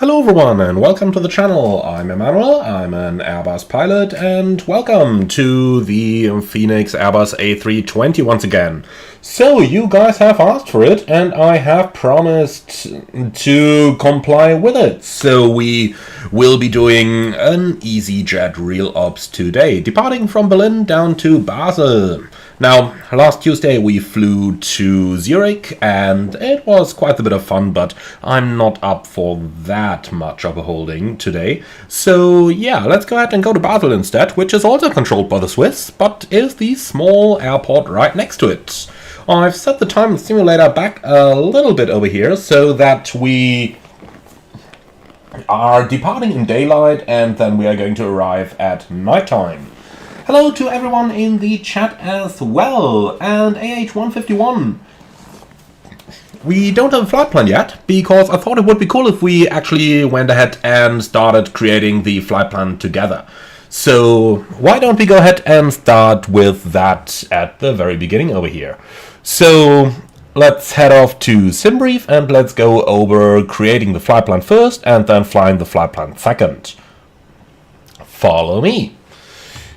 Hello everyone and welcome to the channel. I'm Emmanuel, I'm an Airbus pilot, and welcome to the Phoenix Airbus A320 once again. So you guys have asked for it and I have promised to comply with it. So we will be doing an Easyjet real ops today, departing from Berlin down to Basel. Now, last Tuesday we flew to Zurich and it was quite a bit of fun, but I'm not up for that much of a holding today. So yeah, let's go ahead and go to Basel instead, which is also controlled by the Swiss, but is the small airport right next to it. I've set the time simulator back a little bit over here so that we are departing in daylight and then we are going to arrive at nighttime. Hello to everyone in the chat as well, and AH151. We don't have a flight plan yet, because I thought it would be cool if we actually went ahead and started creating the flight plan together. So why don't we go ahead and start with that at the very beginning over here. So let's head off to SimBrief and let's go over creating the flight plan first and then flying the flight plan second. Follow me.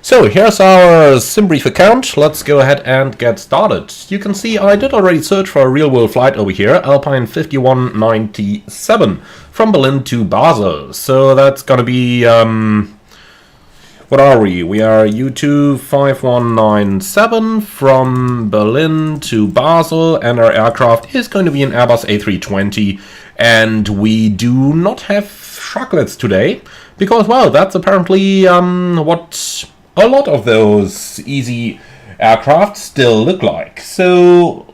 So here's our SimBrief account. Let's go ahead and get started. You can see I did already search for a real-world flight over here, Alpine 5197 from Berlin to Basel. So that's gonna be, what are we? We are U2 5197 from Berlin to Basel, and our aircraft is going to be an Airbus A320, and we do not have chocolates today, because, well, that's apparently what a lot of those easy aircraft still look like. So,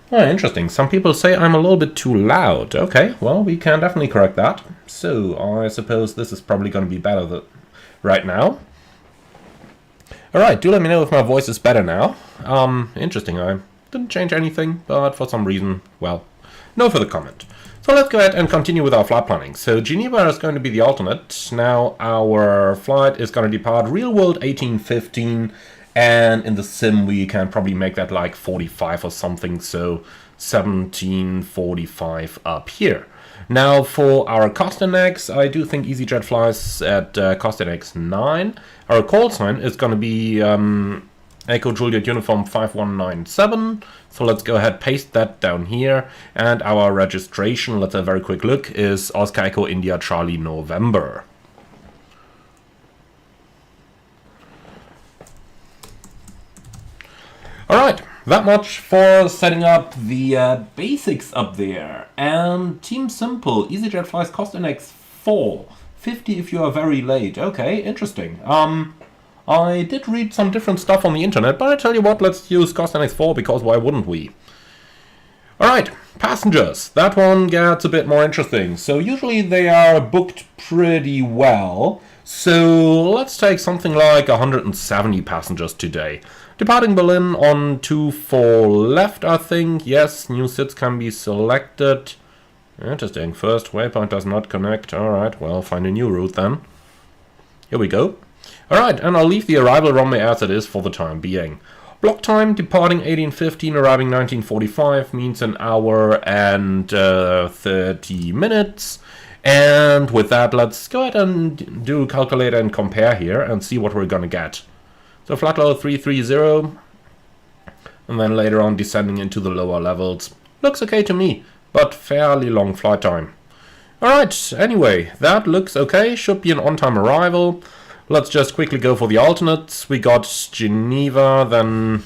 interesting. Some people say I'm a little bit too loud. Okay, well, we can definitely correct that. So, I suppose this is probably going to be better right now. Alright, do let me know if my voice is better now. Interesting. I didn't change anything, but for some reason, well, no further comment. So let's go ahead and continue with our flight planning. So Geneva is going to be the alternate. Now our flight is going to depart real world 1815, and in the sim we can probably make that like 45 or something, so 1745 up here. Now for our cost index, I do think Easyjet flies at cost index 9. Our call sign is going to be Echo Juliet Uniform 5197. So let's go ahead, paste that down here. And our registration, let's have a very quick look, is Oscar Echo India Charlie November. Alright, that much for setting up the basics up there. And Team Simple, Easyjet flies cost index 4. 50 if you are very late. Okay, interesting. I did read some different stuff on the internet, but I tell you what, let's use cost index 4, because why wouldn't we? Alright, passengers. That one gets a bit more interesting. So usually they are booked pretty well. So let's take something like 170 passengers today. Departing Berlin on 24 left, I think. Yes, new seats can be selected. Interesting. First waypoint does not connect. Alright, well, find a new route then. Here we go. Alright, and I'll leave the arrival runway as it is for the time being. Block time, departing 1815, arriving 1945, means an hour and 30 minutes. And with that, let's go ahead and do a calculator and compare here and see what we're gonna get. So flight level 330, and then later on descending into the lower levels. Looks okay to me, but fairly long flight time. Alright, anyway, that looks okay, should be an on-time arrival. Let's just quickly go for the alternates. We got Geneva, then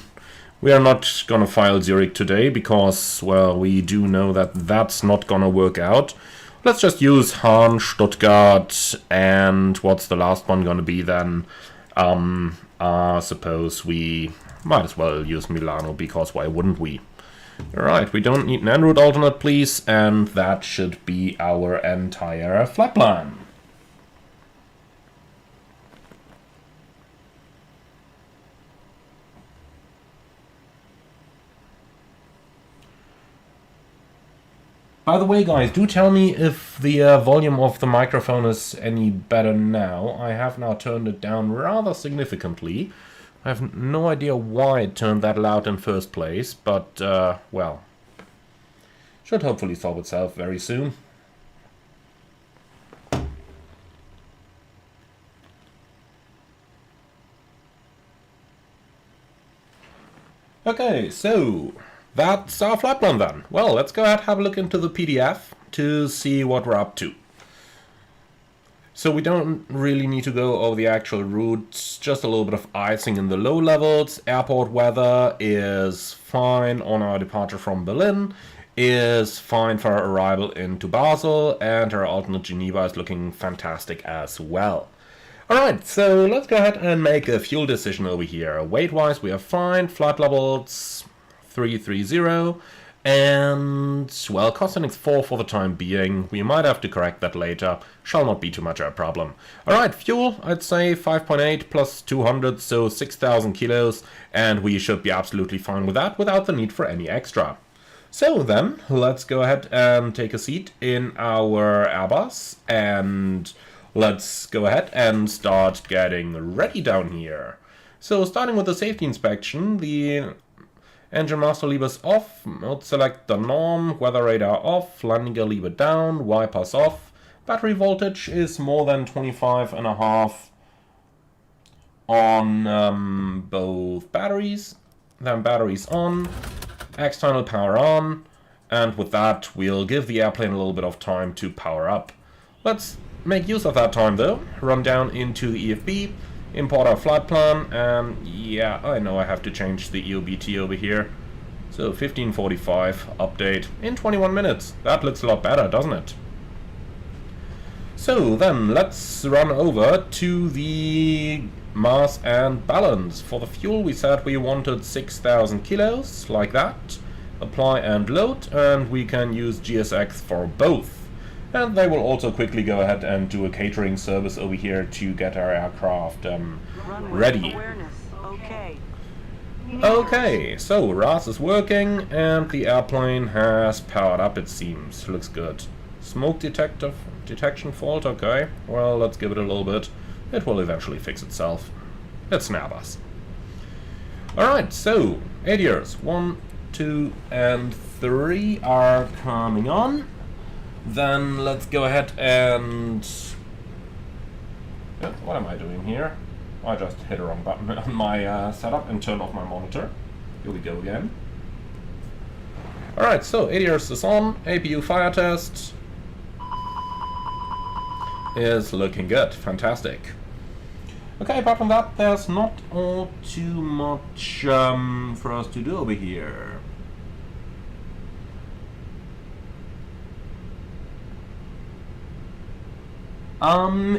we are not gonna file Zurich today because, well, we do know that that's not gonna work out. Let's just use Hahn, Stuttgart, and what's the last one gonna be then? Suppose we might as well use Milano, because why wouldn't we? Alright, we don't need an en route alternate, please, and that should be our entire flight plan. By the way, guys, do tell me if the volume of the microphone is any better now. I have now turned it down rather significantly. I have no idea why it turned that loud in first place, but, well, should hopefully solve itself very soon. Okay, so that's our flight plan then. Well, let's go ahead and have a look into the PDF to see what we're up to. So we don't really need to go over the actual routes, just a little bit of icing in the low levels. Airport weather is fine on our departure from Berlin, is fine for our arrival into Basel, and our alternate Geneva is looking fantastic as well. Alright, so let's go ahead and make a fuel decision over here. Weight-wise we are fine, flight levels 330. And, well, cost index 4 for the time being. We might have to correct that later. Shall not be too much of a problem. Alright, fuel, I'd say 5.8 plus 200, so 6,000 kilos. And we should be absolutely fine with that without the need for any extra. So then, let's go ahead and take a seat in our Airbus. And let's go ahead and start getting ready down here. So, starting with the safety inspection, the engine master levers off, mode selector norm, weather radar off, landing gear lever down, wipers off, battery voltage is more than 25.5 on both batteries, then batteries on, external power on, and with that we'll give the airplane a little bit of time to power up. Let's make use of that time though, run down into the EFB, import our flight plan, and yeah, I know I have to change the EOBT over here. So 1545 update in 21 minutes. That looks a lot better, doesn't it? So then let's run over to the mass and balance. For the fuel we said we wanted 6,000 kilos, like that. Apply and load, and we can use GSX for both. And they will also quickly go ahead and do a catering service over here to get our aircraft ready. Okay, so RAS is working and the airplane has powered up, it seems. Looks good. Smoke detection fault, okay. Well, let's give it a little bit. It will eventually fix itself. It's an Airbus. Alright, so ADRs 1, 2, and 3 are coming on. Then let's go ahead and... what am I doing here? I just hit a wrong button on my setup and turned off my monitor. Here we go again. Alright, so ADRs is on, APU fire test is looking good, fantastic. Okay, apart from that, there's not all too much for us to do over here.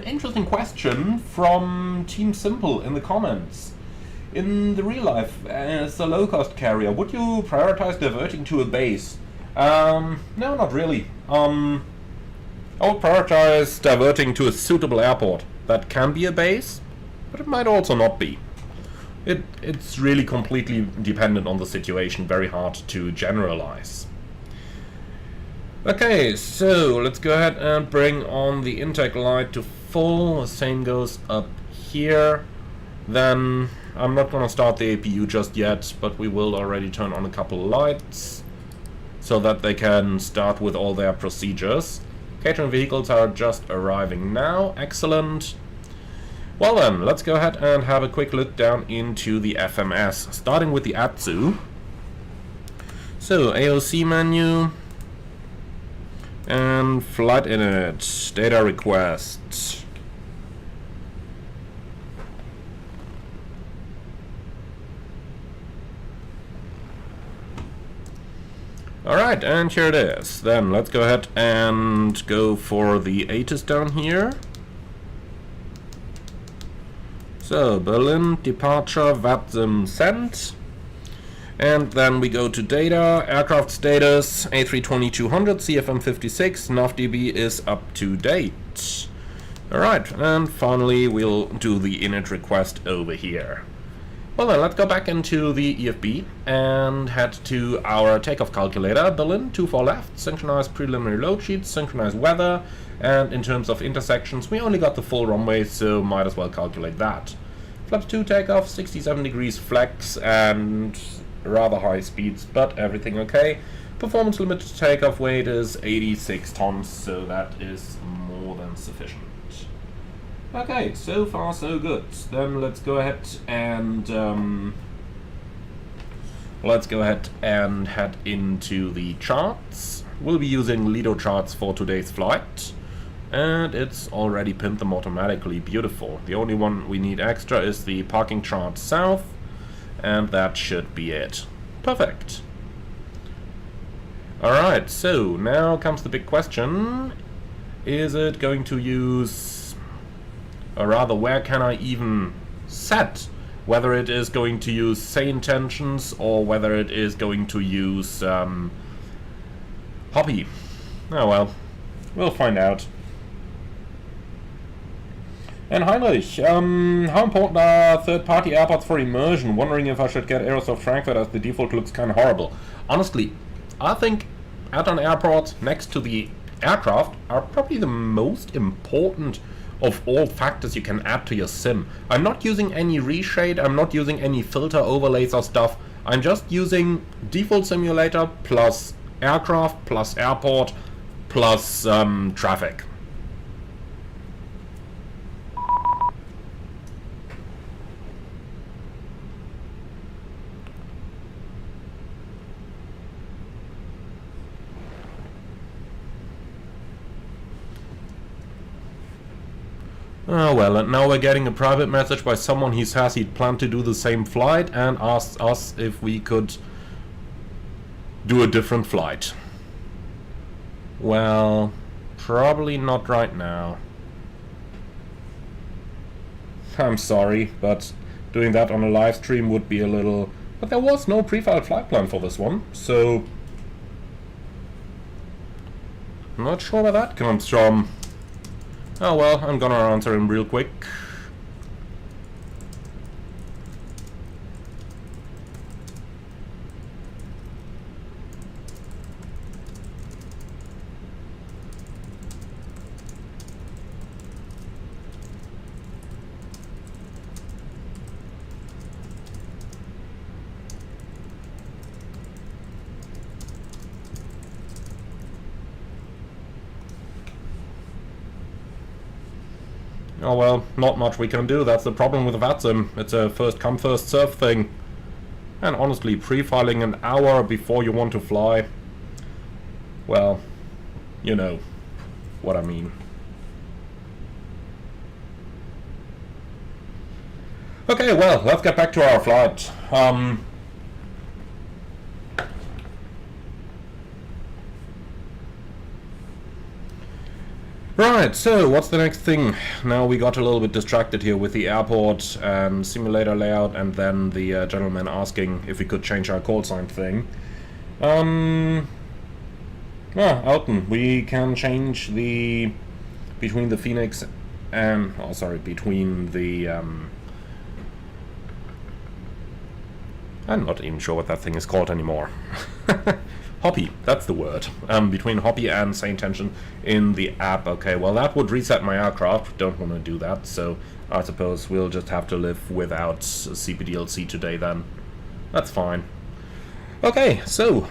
Interesting question from Team Simple in the comments. In the real life, as a low-cost carrier, would you prioritize diverting to a base? No, not really. I would prioritize diverting to a suitable airport. That can be a base, but it might also not be. It's really completely dependent on the situation, very hard to generalize. Okay, so let's go ahead and bring on the intake light to full. The same goes up here. Then I'm not gonna start the APU just yet, but we will already turn on a couple lights so that they can start with all their procedures. Catering vehicles are just arriving now. Excellent. Well then, let's go ahead and have a quick look down into the FMS, starting with the ATSU. So AOC menu. And flight init, data request. Alright, and here it is. Then let's go ahead and go for the ATIS down here. So, Berlin, departure, VATSIM sent. And then we go to data, aircraft status, A320-200, CFM56, NAVDB is up to date. Alright, and finally we'll do the init request over here. Well then, let's go back into the EFB and head to our takeoff calculator. Berlin, 24 left, synchronize preliminary load sheets, synchronize weather, and in terms of intersections, we only got the full runway, so might as well calculate that. Flaps 2 takeoff, 67 degrees flex, and rather high speeds, but everything okay. Performance limited takeoff weight is 86 tons, so that is more than sufficient. Okay, so far so good. Then let's go ahead and let's go ahead and head into the charts. We'll be using Lido charts for today's flight. And it's already pinned them automatically. Beautiful. The only one we need extra is the parking chart south. And that should be it. Perfect. Alright, so now comes the big question. Is it going to use... or rather, where can I even set? Whether it is going to use sane tensions or whether it is going to use Hoppy. Oh well, we'll find out. And Heinrich, how important are third-party airports for immersion? Wondering if I should get Aerosoft Frankfurt as the default looks kind of horrible. Honestly, I think add-on airports next to the aircraft are probably the most important of all factors you can add to your sim. I'm not using any reshade, I'm not using any filter overlays or stuff. I'm just using default simulator plus aircraft plus airport plus traffic. Oh well, and now we're getting a private message by someone he says he'd planned to do the same flight and asked us if we could do a different flight. Well, probably not right now. I'm sorry, but doing that on a live stream would be a little... But there was no pre-filed flight plan for this one, so... I'm not sure where that comes from. Oh well, I'm gonna answer him real quick. Oh well, not much we can do. That's the problem with VATSIM. It's a first come first serve thing. And honestly, pre-filing an hour before you want to fly, well, you know what I mean. Okay, well, let's get back to our flight. Right, so what's the next thing? Now we got a little bit distracted here with the airport and simulator layout, and then the gentleman asking if we could change our call sign thing. Elton, we can change the... between the Phoenix and... oh, sorry, between the... I'm not even sure what that thing is called anymore. Hoppy, that's the word. Between Hoppy and sane tension in the app. Okay, well that would reset my aircraft. Don't want to do that, so I suppose we'll just have to live without CPDLC today then. That's fine. Okay, so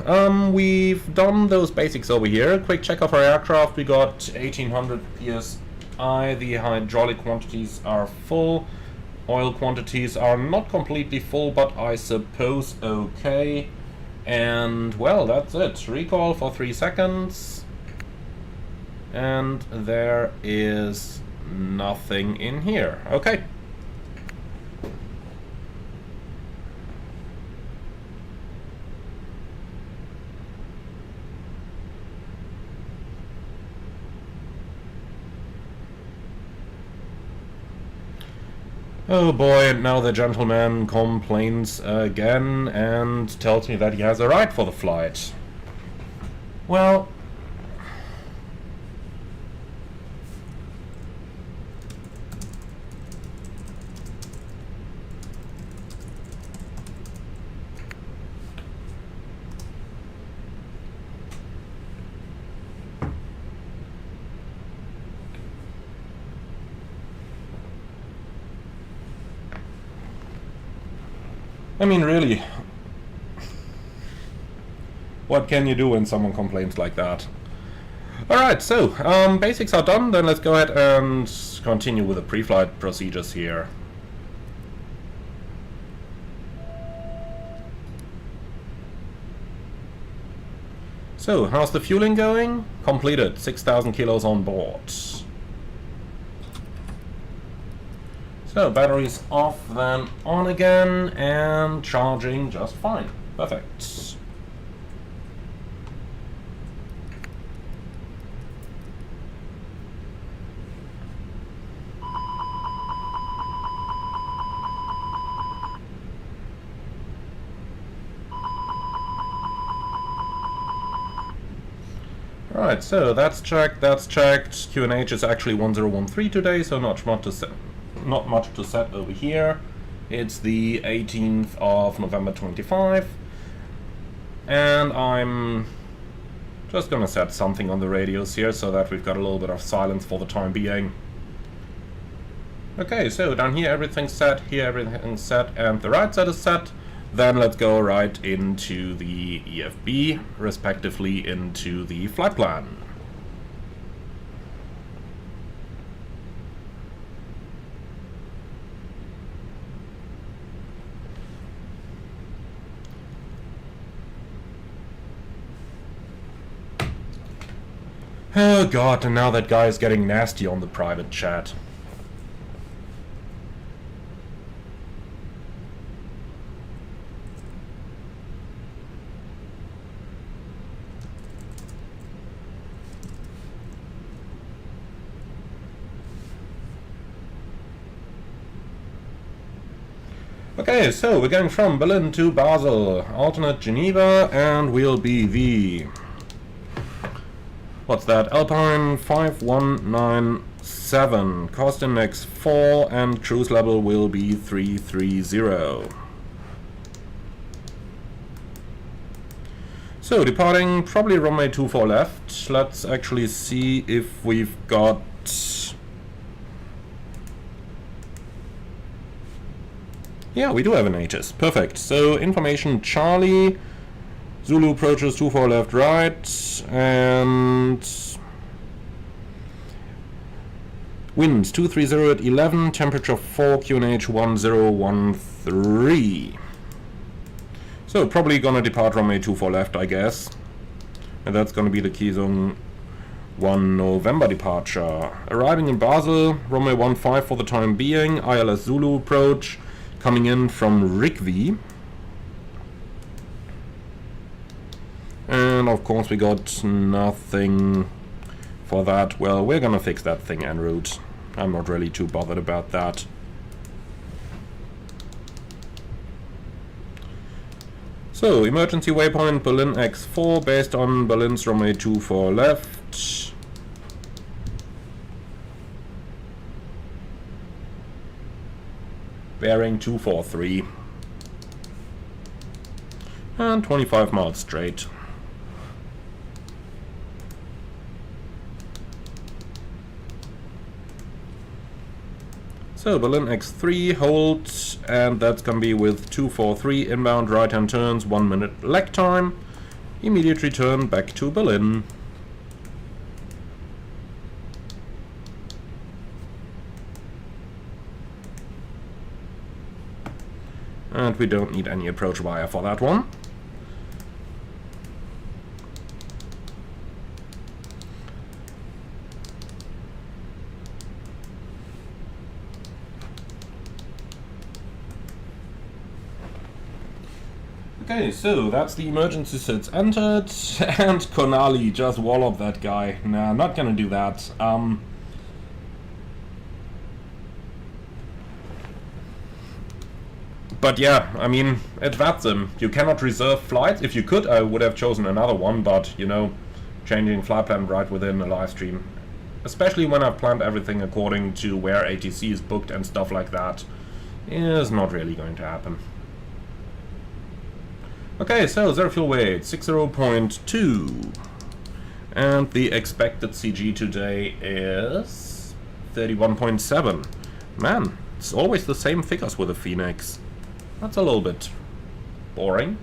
we've done those basics over here. Quick check of our aircraft. We got 1800 PSI. The hydraulic quantities are full. Oil quantities are not completely full, but I suppose okay. And, well, that's it. Recall for 3 seconds. And there is nothing in here. Okay. Oh boy, and now the gentleman complains again and tells me that he has a ride for the flight. Well... I mean, really, what can you do when someone complains like that? Alright, so, basics are done, then let's go ahead and continue with the pre-flight procedures here. So, how's the fueling going? Completed, 6,000 kilos on board. So, batteries off, then on again, and charging just fine. Perfect. Right, so that's checked, that's checked. QNH is actually 1013 today, so not much to set over here. It's the 18th of November 25, and I'm just gonna set something on the radios here so that we've got a little bit of silence for the time being. Okay, so down here everything's set, here everything's set, and the right side is set. Then let's go right into the EFB, respectively into the flight plan. Oh god, and now that guy is getting nasty on the private chat. Okay, so we're going from Berlin to Basel, alternate Geneva, and we'll be the... what's that? Alpine 5197, cost index 4, and cruise level will be 330. So, departing probably runway 24 left. Let's actually see if we've got... yeah, we do have an ATIS. Perfect. So, information Charlie, Zulu approaches 24 left, right, and winds 230 at 11, temperature 4, QNH 1013. So, probably gonna depart runway 24 left, I guess. And that's gonna be the key zone 1 November departure. Arriving in Basel, runway 15 for the time being, ILS Zulu approach. Coming in from Rigby. And of course we got nothing for that. Well, we're gonna fix that thing en route. I'm not really too bothered about that. So, emergency waypoint Berlin X4 based on Berlin's runway 24 left. Bearing 243 and 25 miles straight. So Berlin X3 hold, and that's gonna be with 243 inbound right hand turns, 1 minute lag time. Immediate return back to Berlin. And we don't need any approach wire for that one. Okay, so that's the emergency sits entered, and Konali just walloped that guy. Nah, not gonna do that. But yeah, I mean, at VATSIM, you cannot reserve flights. If you could, I would have chosen another one, but, you know, changing flight plan right within a live stream, especially when I've planned everything according to where ATC is booked and stuff like that, is not really going to happen. Okay, so zero fuel weight, 60.2, and the expected CG today is 31.7. Man, it's always the same figures with the Phoenix. That's a little bit boring.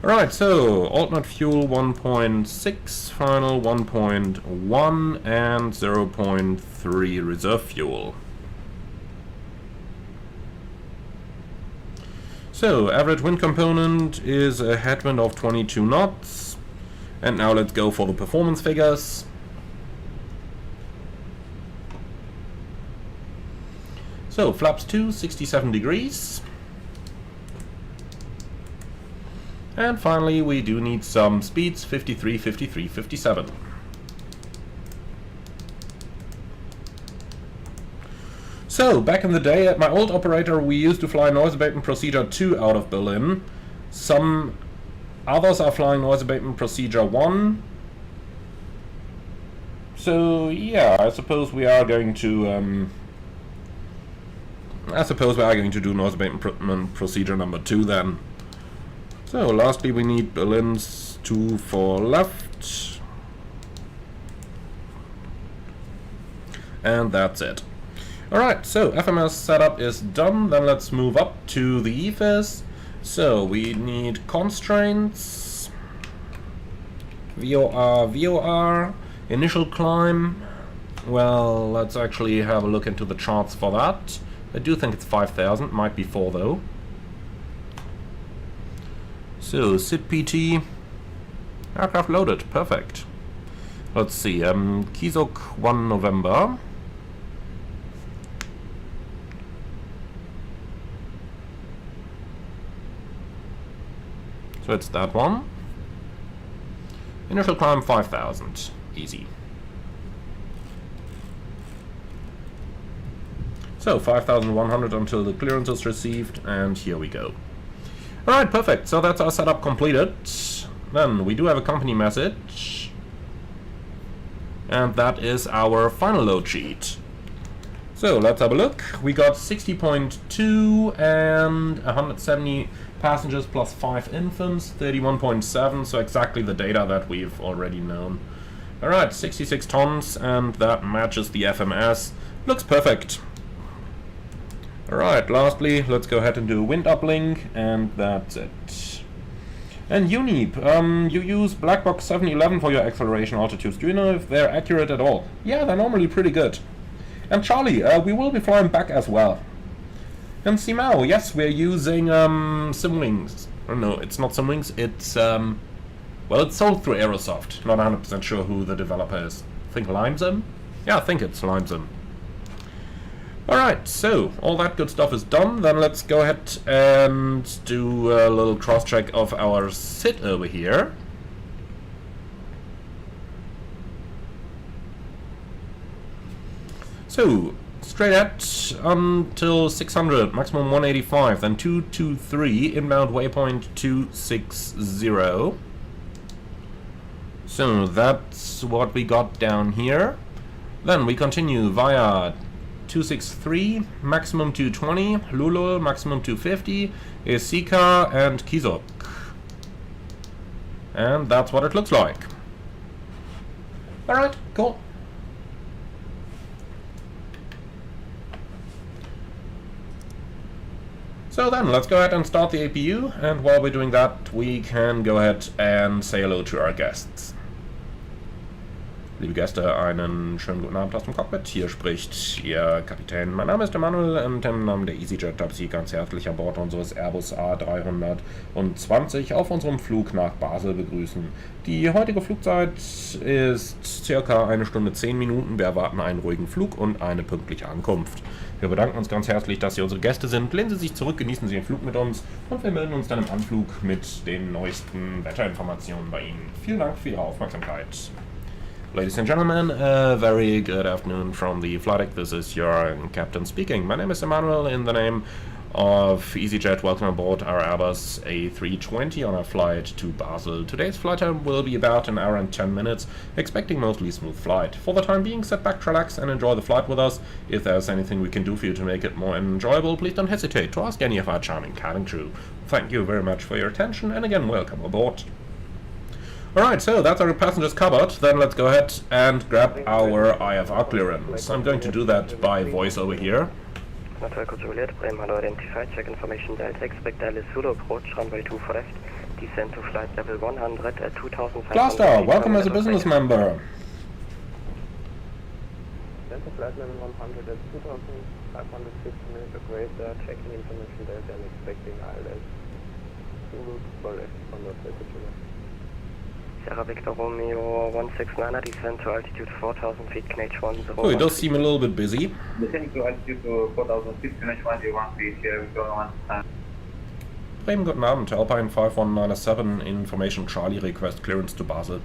Alright, so alternate fuel 1.6, final 1.1, and 0.3 reserve fuel. So So, average wind component is a headwind of 22 knots. And now let's go for the performance figures. So, flaps 2, 67 degrees. And finally, we do need some speeds, 53, 53, 57. So, back in the day at my old operator, we used to fly noise abatement procedure 2 out of Berlin. Some others are flying noise abatement procedure 1. So, yeah, I suppose we are going to do noise abatement procedure number 2 then. So, lastly, we need Berlin's 2 for left. And that's it. Alright, so FMS setup is done. Then let's move up to the EFIS. So, we need constraints, VOR, initial climb. Well, let's actually have a look into the charts for that. I do think it's 5,000, might be 4 though. So, SID PT, aircraft loaded, perfect. Let's see, Kizok 1 November. So it's that one. Initial climb 5,000, easy. So 5,100 until the clearance is received, and here we go. Alright, perfect. So that's our setup completed. Then we do have a company message. And that is our final load sheet. So let's have a look. We got 60.2 and 170 passengers plus 5 infants, 31.7, so exactly the data that we've already known. Alright, 66 tons, and that matches the FMS. Looks perfect. Alright, lastly, let's go ahead and do a wind uplink, and that's it. And UNIP, you use Blackbox 711 for your acceleration altitudes. Do you know if they're accurate at all? Yeah, they're normally pretty good. And Charlie, we will be flying back as well. And Simao, yes, we're using Simwings. Oh, no, it's not Simwings, it's, well, it's sold through Aerosoft. Not 100% sure who the developer is. I think LimeSim? Yeah, I think it's LimeSim. Alright, so, all that good stuff is done. Then let's go ahead and do a little cross-check of our SID over here. So, straight ahead until 600, maximum 185, then 223, inbound waypoint 260. So that's what we got down here. Then we continue via 263, maximum 220, Lulul, maximum 250, Esika, and Kizok. And that's what it looks like. Alright, cool. So then, let's go ahead and start the APU, and while we're doing that, we can go ahead and say hello to our guests. Liebe Gäste, einen schönen guten Abend aus dem Cockpit. Hier spricht Ihr Kapitän. Mein Name ist Emanuel und im Namen der Easyjet darf ich Sie ganz herzlich an Bord unseres Airbus A320 auf unserem Flug nach Basel begrüßen. Die heutige Flugzeit ist circa 1 Stunde 10 Minuten. Wir erwarten einen ruhigen Flug und eine pünktliche Ankunft. Wir bedanken uns ganz herzlich, dass Sie unsere Gäste sind. Lehnen Sie sich zurück, genießen Sie den Flug mit uns und wir melden uns dann im Anflug mit den neuesten Wetterinformationen bei Ihnen. Vielen Dank für Ihre Aufmerksamkeit. Ladies and gentlemen, a very good afternoon from the flight deck. This is your captain speaking. My name is Emanuel. In the name of Easyjet, welcome aboard our Airbus A320 on our flight to Basel. Today's flight time will be about 1 hour and 10 minutes, expecting mostly smooth flight. For the time being, sit back, relax, and enjoy the flight with us. If there's anything we can do for you to make it more enjoyable, please don't hesitate to ask any of our charming cabin crew. Thank you very much for your attention, and again, welcome aboard. Alright, so that's our passengers covered. Then let's go ahead and grab our IFR clearance. I'm going to do that by voice over here. Hello, identified, check information Delta, expect Dallas Zulu approach, runway 2 for left, descend to flight level 100 at 2,500. Glastar, welcome as a business member. Center flight level 100 at 2,550 meters greater, checking information Delta and expecting ILS. Zulu for left on the altitude. Sierra Victor Romeo 169er, descend to altitude 4,000 feet, KNH 10. Oh, it does seem a little bit busy. Descending to altitude to 4,000 feet, KNH 101 feet, here we go on. Bremen, guten Abend, Alpine 5197, information Charlie, request clearance to Basel.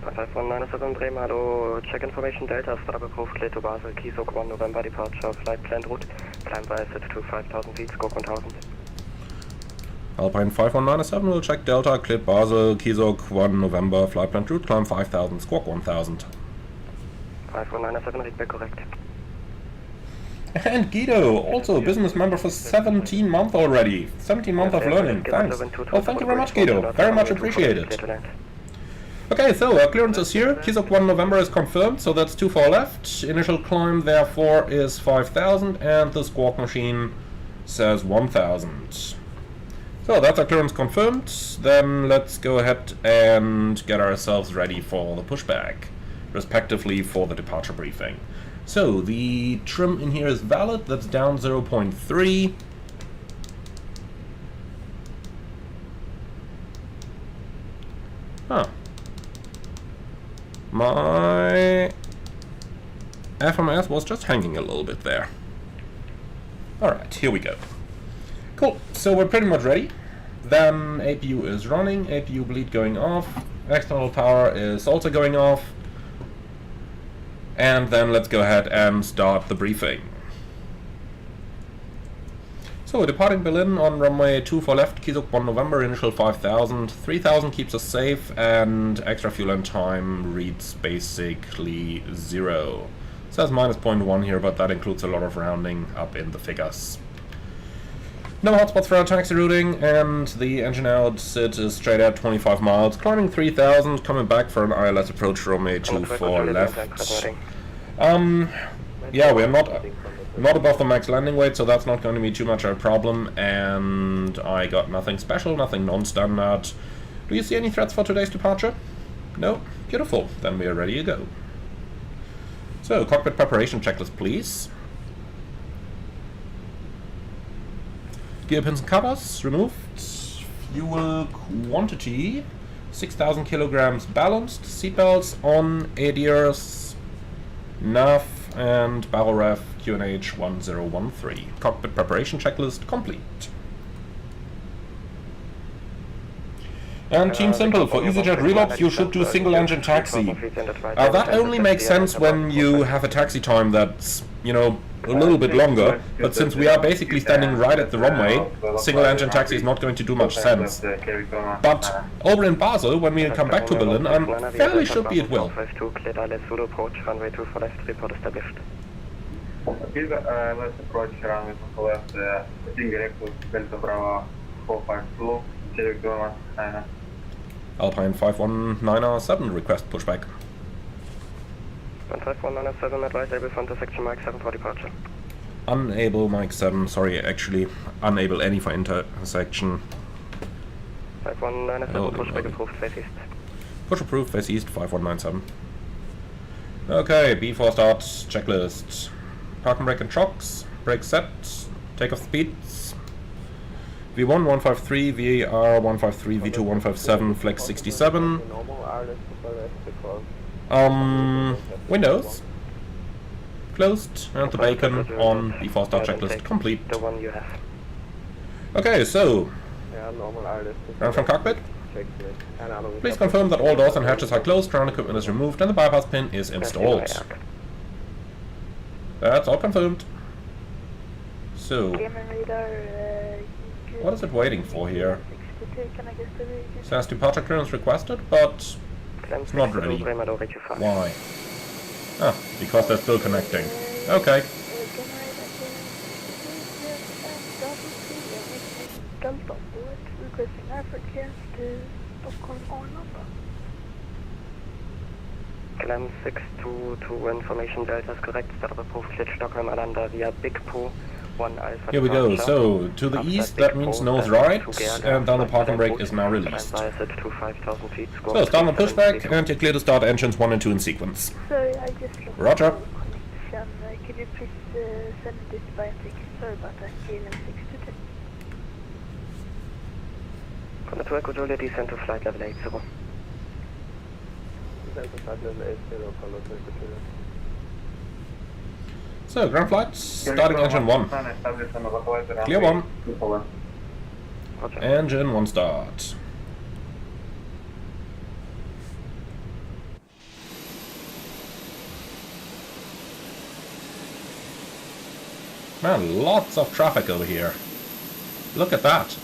5197 Bremen, hello, check information Delta, start approved, clear to Basel, Keysok 1 November departure, flight planned route, climb by asset to 5,000 feet, score 1000. Alpine 5197 will check Delta, cleared Basel, Keysok 1 November, flight planned route, climb 5000, squawk 1000. 5197, read back correct. And Guido, also a business member for 17 months already. 17 months of learning, thanks. Well, thank you very much, Guido, very much appreciated. Okay, so clearance is here, Keysok 1 November is confirmed, so that's 24 left. Initial climb therefore is 5000 and the squawk machine says 1000. So that's our clearance confirmed. Then let's go ahead and get ourselves ready for the pushback, respectively for the departure briefing. So the trim in here is valid, that's down 0.3. Huh. My FMS was just hanging a little bit there. Alright, here we go. Cool, so we're pretty much ready. Then APU is running, APU bleed going off, external power is also going off. And then let's go ahead and start the briefing. So we're departing Berlin on runway 24 left, Keysok 1 November, initial 5000. 3000 keeps us safe and extra fuel and time reads basically 0. It says minus 0.1 here, but that includes a lot of rounding up in the figures. No hotspots for our taxi routing, and the engine exit is straight at 25 miles, climbing 3000, coming back for an ILS approach runway 24 left. Yeah, we're not above the max landing weight, so that's not going to be too much of a problem, and I got nothing special, nothing non-standard. Do you see any threats for today's departure? No? Beautiful, then we are ready to go. So, cockpit preparation checklist, please. Gear pins and covers removed. Fuel quantity 6,000 kilograms balanced. Seatbelts on. ADRs, nav, and barrel ref QNH 1013. Cockpit preparation checklist complete. And Team Simple, for Easyjet relop, you should do single engine taxi. That only makes sense when you have a taxi time that's, you know, a little bit longer, but since we are basically standing right at the runway, single engine taxi is not going to do much sense. But over in Basel, when we come back to Berlin, I'm fairly sure it will. Let's approach runway to left, direct Delta Bravo 45 Alpine 5197, request pushback. 5197, advise able for intersection Mike 7 for departure. Unable Mike 7, sorry, actually unable any for intersection. 5197, pushback approved, face east. Push approved, face east, 5197. Okay, B4 start, checklist. Park and brake and shocks, brake set, takeoff speeds. V1 153, VAR 153, V2 157, flex 67. Windows closed and the bacon on before start checklist complete. The one you have. Okay, so ground from cockpit. Please confirm that all doors and hatches are closed, ground equipment is removed, and the bypass pin is installed. That's all confirmed. So, what is it waiting for here? It says departure clearance requested, but it's not ready. Why? Ah, because they're still connecting. Okay. Climb 622, information Delta is correct, start approved, Flight Stockholm Arlanda via Big Po 1 Alpha. Here we go. departure. So, to the After east, Big that means Four, nose then right, to Gerga, and down the flight parking brake level is now boost, released. climb bias at to 5,000 feet, score So, start the 37 pushback, feet. and you're clear to start engines 1 and 2 in sequence. Sorry, I just lost Roger. the connection. Can you please send this by text? Sorry about that. KLM 622. Contact to Echo Juliet, descend to flight level 80. Descend to flight level 80, Contact to Echo Juliet. So, ground flight, starting engine 1. Clear 1. Roger. Engine 1 start. Man, lots of traffic over here. Look at that.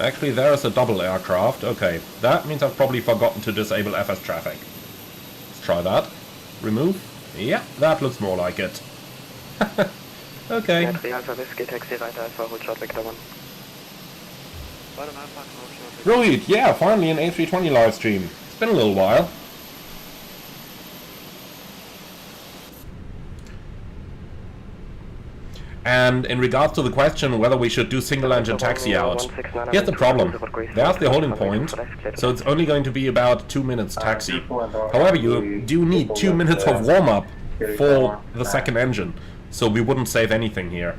Actually, there is a double aircraft. Okay, that means I've probably forgotten to disable FS traffic. Let's try that. Remove. Yeah, that looks more like it. Okay. Alpha Whiskey, taxi right Alpha, hold short Vector 1. Rohit, yeah, finally an A320 live stream. It's been a little while. And in regards to the question whether we should do single engine taxi out, here's the problem. There's the holding point, so it's only going to be about 2 minutes taxi. However, you do need 2 minutes of warm-up for the second engine, so we wouldn't save anything here.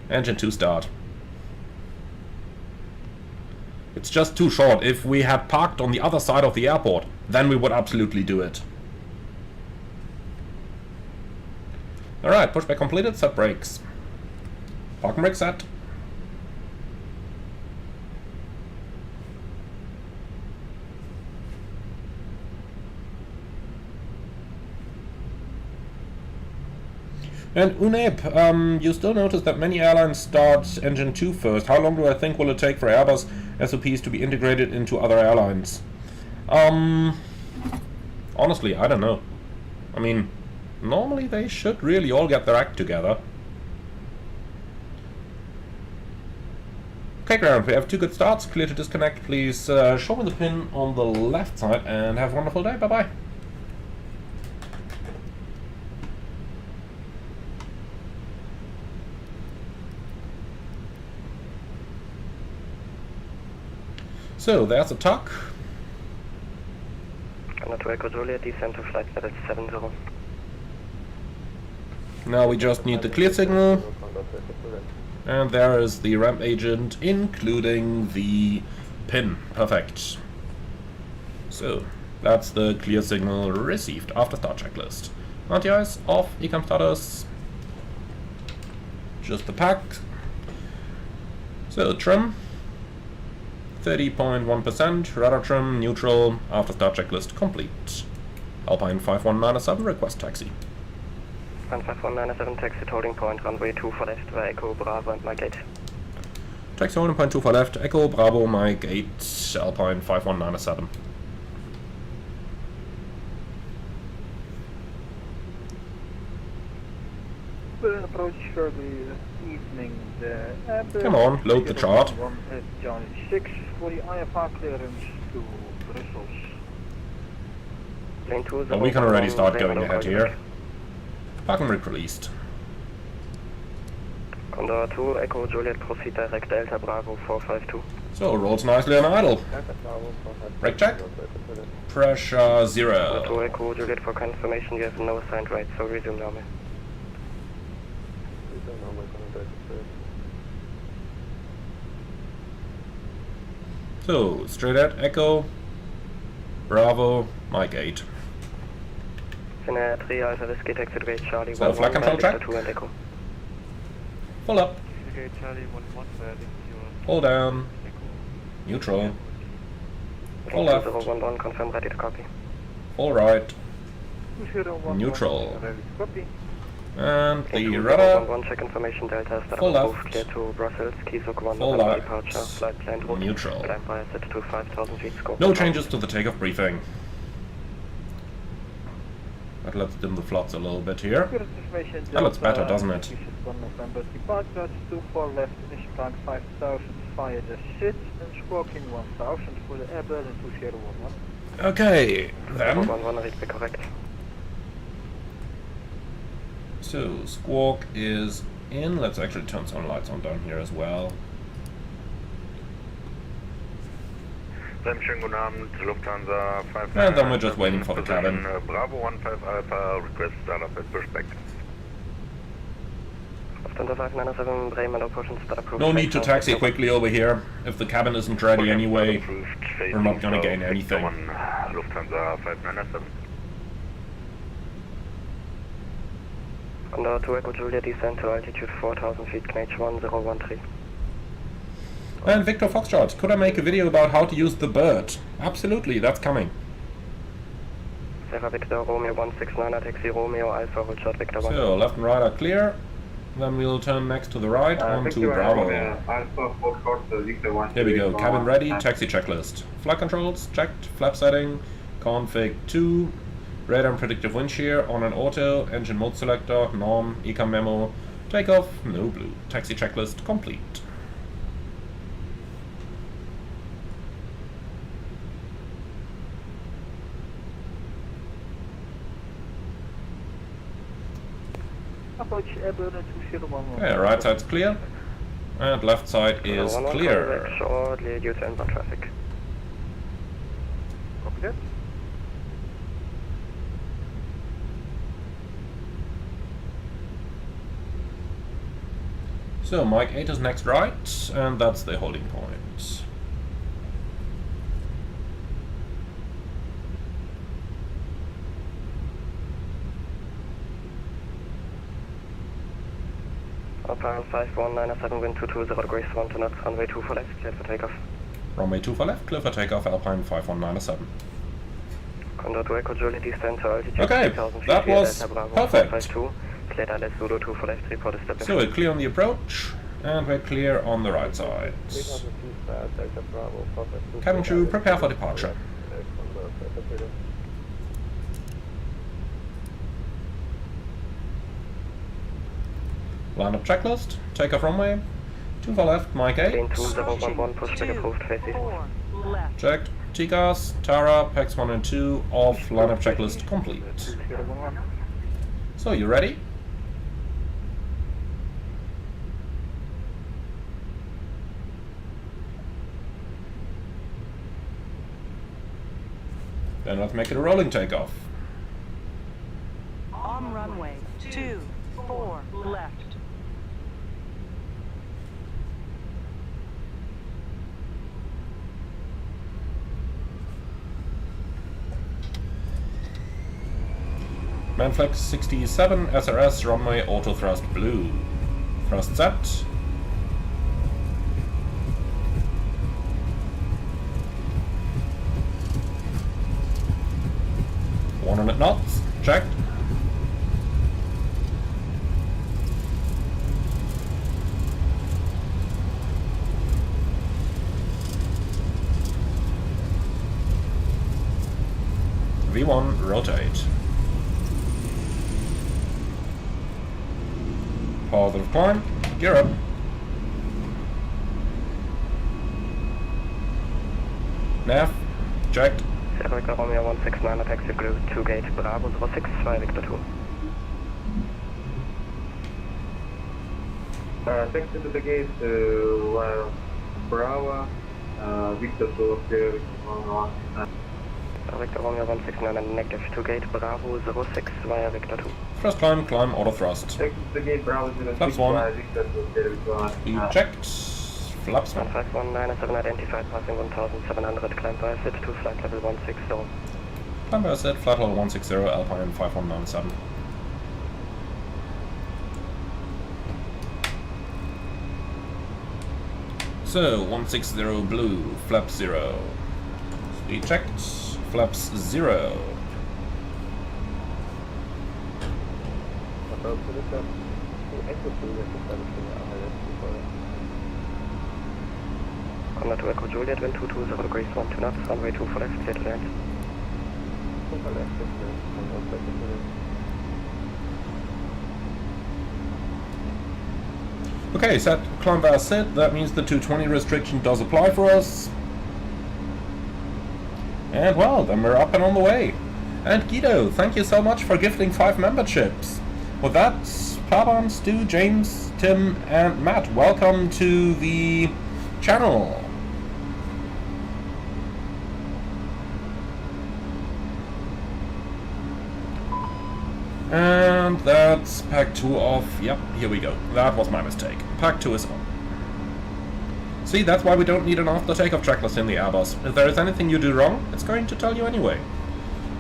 Engine 2 start. It's just too short. If we had parked on the other side of the airport, then we would absolutely do it. Alright, pushback completed, set brakes. Parking brake set. And Unep, you still notice that many airlines start engine 2 first. How long do I think will it take for Airbus SOPs to be integrated into other airlines? Honestly, I don't know. I mean, normally they should really all get their act together. Okay, ground, we have 2 good starts. Clear to disconnect. Please show me the pin on the left side and have a wonderful day. Bye-bye. So, there's a tuck. Contact to Echo Juliet, descend to flight level 70. Now we just need the clear signal. And there is the ramp agent, including the pin. Perfect. So, that's the clear signal received after start checklist. Anti-ice off, ecam status. Just the pack. So, trim. 30.1%, radar trim, neutral, after start checklist complete. Alpine 5197, request taxi. 15197, taxi to holding point, runway 2 for left, via Echo, Bravo and Mike 8. Taxi holding point 2 for left, Echo, Bravo, Mike 8, Alpine 5197. Will approach shortly this evening. The Airbus Come on, load the chart. Johnny 6 for the IFR clearance to Brussels. Lane 2 Well, we can already start going ahead here. Parking brake released. Condor 2, Echo Juliet, proceed direct Delta Bravo 452. So, rolls nicely on idle. Brake check. Pressure Condor 2, 0. Echo Juliet, for confirmation you have no assigned right, so resume normal. So, straight at Echo, Bravo, Mike 8. Finnair 3 Alpha Whiskey, taxi to gate Charlie So, 1 flight 1, control Victor check. 2 and Echo. Full up. Gate Charlie 1-1, Full down. Neutral. Full Lane left. 2011, confirm ready to copy. Full right. 2011, Neutral. ready to copy. And the Lane radar. 2011, check information Delta, start Full move left. clear to Brussels, Keyshook 1, Full November left. departure, flight planned route. Neutral. Climb bias at to 5,000 feet, scope. No changes to the takeoff briefing. But let's dim the flots a little bit here. Good information That looks Delta, better, doesn't it? Keyshook 1 November departure, 24 left, initial climb 5,000 via the SIT and squawking 1,000 for the Airbus and 2011. Okay, then. 11, read me correct. So, Squawk is in. Let's actually turn some lights on down here as well. Schönen guten Abend, Lufthansa 5. And then we're just waiting for the cabin. Bravo 15 Alpha, request startup at Pushback. Lufthansa 597, Bremen, operations start approved. No need to taxi quickly over here. If the cabin isn't ready anyway, we're not gonna gain anything. Lufthansa 597. Under 2 Echo Juliet, descent to altitude 4,000 feet, Knage 1013. And Victor Foxtrot, could I make a video about how to use the bird? Absolutely, that's coming. Sierra Victor, Romeo 169, taxi Romeo, Alpha, hold short, Victor 1. So, left and right are clear. Then we'll turn next to the right onto Bravo. Alpha, hold short, Victor 1. Here we go, cabin ready, taxi checklist. Flight controls, checked, flap setting, config 2, radar and predictive wind shear, on and auto, engine mode selector, norm, ecam memo, takeoff, no blue. Taxi checklist complete. Approach Airburn 2011. Okay, right side's clear, and left side is clear. Shortly due to inbound traffic. Copy that. So, Mike 8 is next right, and that's the holding point. Alpha 5197, wind 220 degrees, 1 to knots, runway 2 for left, cleared for takeoff. Runway 2 for left, clear for takeoff, Alpine 5197. Condor 2 Echo Juliet, descent to altitude Okay, 3,000 feet, that via was Delta Bravo perfect. 452, cleared LS Zulu 2 for left, report is stepping. So we're clear on the approach, and we're clear on the right side. 3,000 feet, Delta Bravo 452. Cabin crew, prepare for departure. Lineup checklist, takeoff runway, 2 for left, Mike 8. Plane 2011, pushback approved, face east. Checked, TCAS, Tara, PAX 1 and 2, off, lineup checklist complete. So, you ready? Then let's make it a rolling takeoff. On runway 24 left. Manflex 67, SRS, runway auto thrust blue. Thrust set. .100 knots, checked. V1, rotate. Positive climb, gear up. Nav, checked. Sierra Victor Romeo 169, taxi blue 2 gate Bravo 065 Victor 2. Taxi to the gate, Bravo, Victor 2, Victor 1. Sierra Victor Romeo 169 and negative 2 gate Bravo 06 via Victor 2. First climb, climb auto thrust. Taxi to the gate, Bravo 06 Flaps 1. Victor 2, Victor 1. Be checked. Flaps 1. 5197 identified, passing 1700, climb by sit to flight level 160. Climb by set, flight level 160, Alpine 5197. So, 160 blue, flaps 0. Speed checked, flaps 0. Condor 2 Echo Juliet, wind 220 degrees, 1 to knots, runway 2 for left, clear to land. Okay, set, climb by set, that means the 220 restriction does apply for us. And well, then we're up and on the way. And Guido, thank you so much for gifting 5 memberships. With that, Paban, Stu, James, Tim, and Matt, welcome to the channel. And that's pack 2 off. Yep, here we go. That was my mistake. Pack 2 is on. See, that's why we don't need an after takeoff checklist in the Airbus. If there is anything you do wrong, it's going to tell you anyway.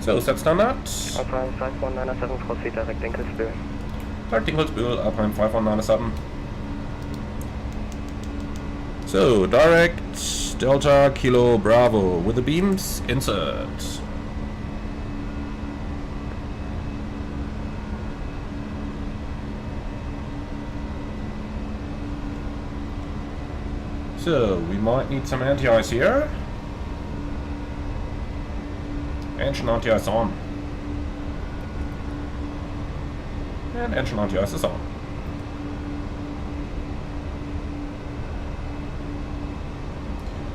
So, set standard. Alpine 5197, proceed direct Dinkelspiel. Direct Dinkelspiel, Alpine 5197. So, direct Delta Kilo Bravo with the beams, insert. So, we might need some anti-ice here. Engine anti-ice on. And engine anti-ice is on.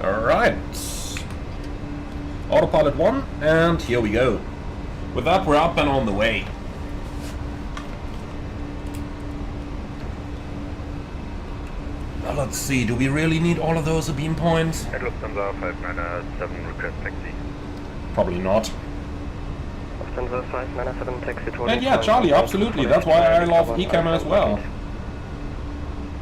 Alright. Autopilot 1, and here we go. With that, we're up and on the way. Now let's see, do we really need all of those beam points? At Lufthansa 597, request taxi. Probably not. Lufthansa 597, taxi to And yeah, Charlie, absolutely. That's why I love Ecam as well.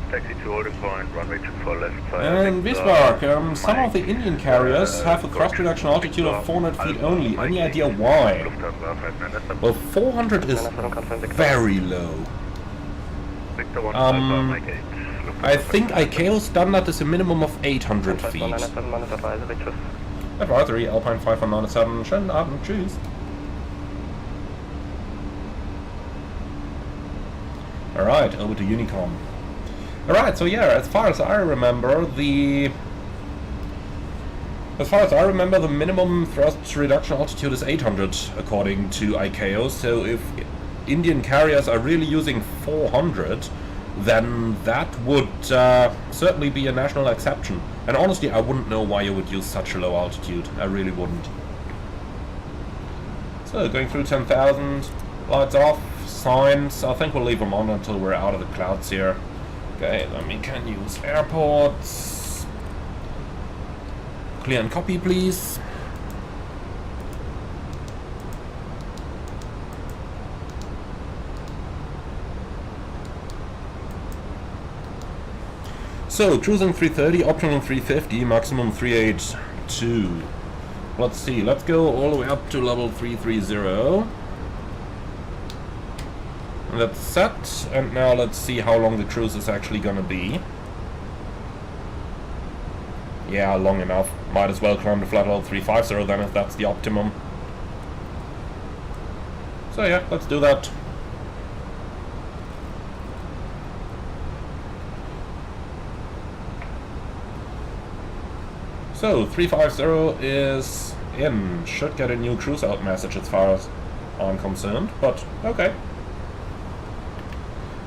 Taxi to holding point, runway 24 left side. And Bismarck, some of the Indian carriers have a thrust reduction altitude of 400 feet only. Any idea why? Lufthansa 597. Well, 400 is very low. Victor 1 Alpha, Mike 8. I think ICAO standard is a minimum of 800 feet. 597, Mann advisory, tschüss. Advisory, Alpine 5197, schönen Abend, tschüss. Alright, over to Honeycomb. Alright, so yeah, as far as I remember, the minimum thrust reduction altitude is 800, according to ICAO, so if Indian carriers are really using 400, then that would certainly be a national exception. And honestly, I wouldn't know why you would use such a low altitude. I really wouldn't. So, going through 10,000, lights off, signs. I think we'll leave them on until we're out of the clouds here. Okay, then we can use airports. Clear and copy, please. So, cruising 330, optional 350, maximum 382. Let's see, let's go all the way up to level 330. That's set, and now let's see how long the cruise is actually gonna be. Yeah, long enough. Might as well climb the flat level 350 then if that's the optimum. So yeah, let's do that. So, 350 is in. Should get a new cruise out message as far as I'm concerned, but okay.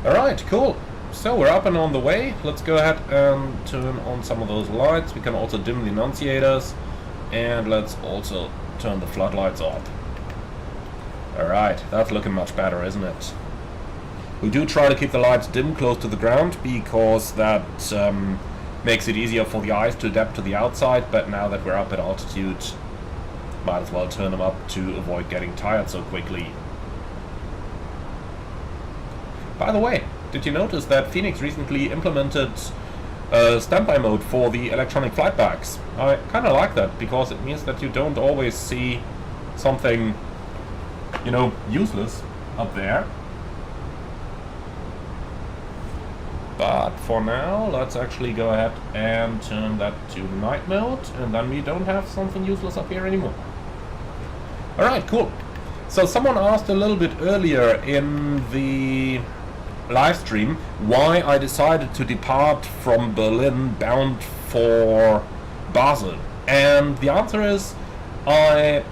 Alright, cool. So we're up and on the way. Let's go ahead and turn on some of those lights. We can also dim the annunciators. And let's also turn the floodlights off. Alright, that's looking much better, isn't it? We do try to keep the lights dim close to the ground because that makes it easier for the eyes to adapt to the outside, but now that we're up at altitude, might as well turn them up to avoid getting tired so quickly. By the way, did you notice that Phoenix recently implemented standby mode for the electronic flight bags? I kind of like that, because it means that you don't always see something, you know, useless up there. But for now, let's actually go ahead and turn that to night mode, and then we don't have something useless up here anymore. Alright, cool. So someone asked a little bit earlier in the live stream why I decided to depart from Berlin bound for Basel. And the answer is, I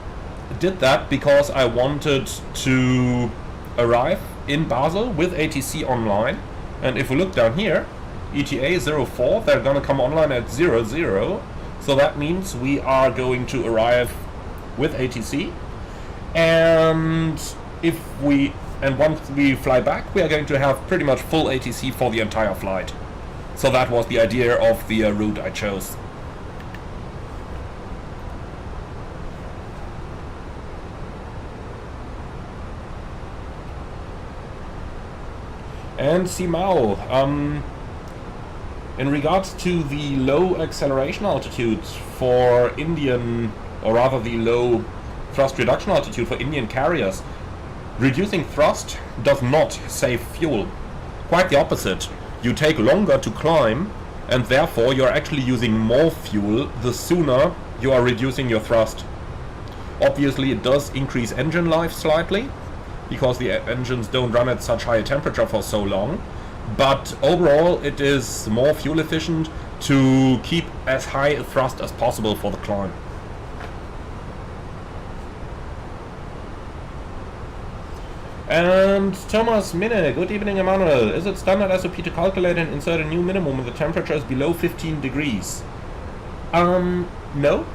did that because I wanted to arrive in Basel with ATC online. And if we look down here, ETA 04, they're gonna come online at 00. So that means we are going to arrive with ATC. And if we and once we fly back, we are going to have pretty much full ATC for the entire flight. So that was the idea of the route I chose. And Simao, in regards to the low acceleration altitude for Indian, or rather the low thrust reduction altitude for Indian carriers, reducing thrust does not save fuel. Quite the opposite. You take longer to climb, and therefore you're actually using more fuel the sooner you are reducing your thrust. Obviously it does increase engine life slightly, because the engines don't run at such high temperature for so long, but overall it is more fuel efficient to keep as high a thrust as possible for the climb. And Thomas Minne, good evening Emmanuel. Is it standard SOP to calculate and insert a new minimum when the temperature is below 15 degrees? No,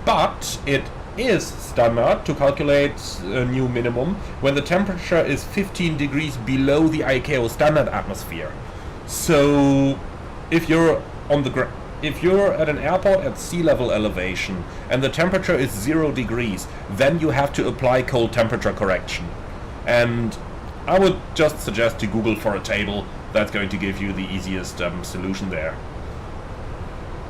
but it is standard to calculate a new minimum when the temperature is 15 degrees below the ICAO standard atmosphere. So if you're on the if you're at an airport at sea level elevation and the temperature is 0 degrees, then you have to apply cold temperature correction. And I would just suggest to Google for a table. That's going to give you the easiest solution there.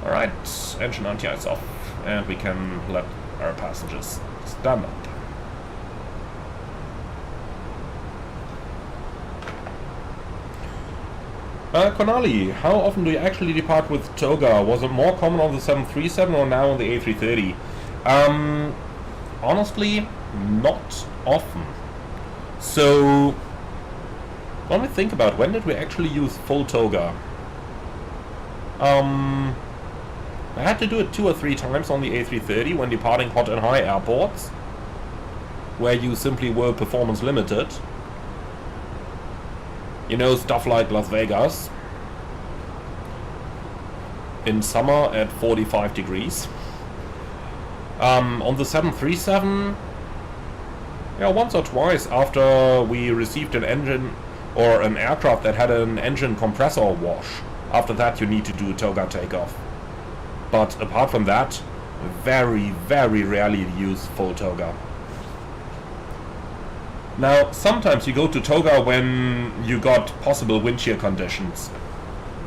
Alright, engine anti-ice off, and we can let our passengers stand up. Konali, how often do you actually depart with Toga? Was it more common on the 737 or now on the A330? Honestly, not often. So, when we think about when did we actually use full Toga? I had to do it 2 or 3 times on the A330 when departing hot and high airports, where you simply were performance limited. You know, stuff like Las Vegas in summer at 45 degrees. On the 737, yeah, once or twice after we received an engine or an aircraft that had an engine compressor wash. After that you need to do a Toga takeoff. But apart from that, very, very rarely use full Toga. Now, sometimes you go to Toga when you got possible wind shear conditions.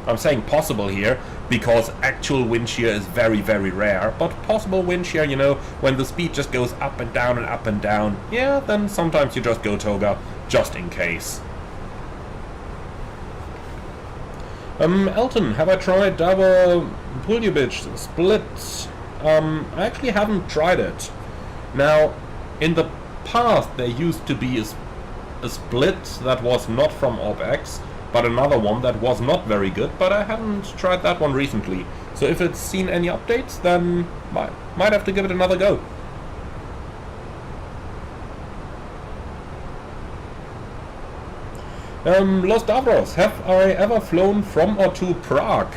I'm saying possible here because actual wind shear is very, very rare. But possible wind shear, you know, when the speed just goes up and down and up and down, yeah, then sometimes you just go Toga, just in case. Elton, have I tried Dava Puljubic split? I actually haven't tried it. Now, in the past there used to be a split that was not from OpX, but another one that was not very good, but I haven't tried that one recently. So if it's seen any updates, then might have to give it another go. Los Davros, have I ever flown from or to Prague?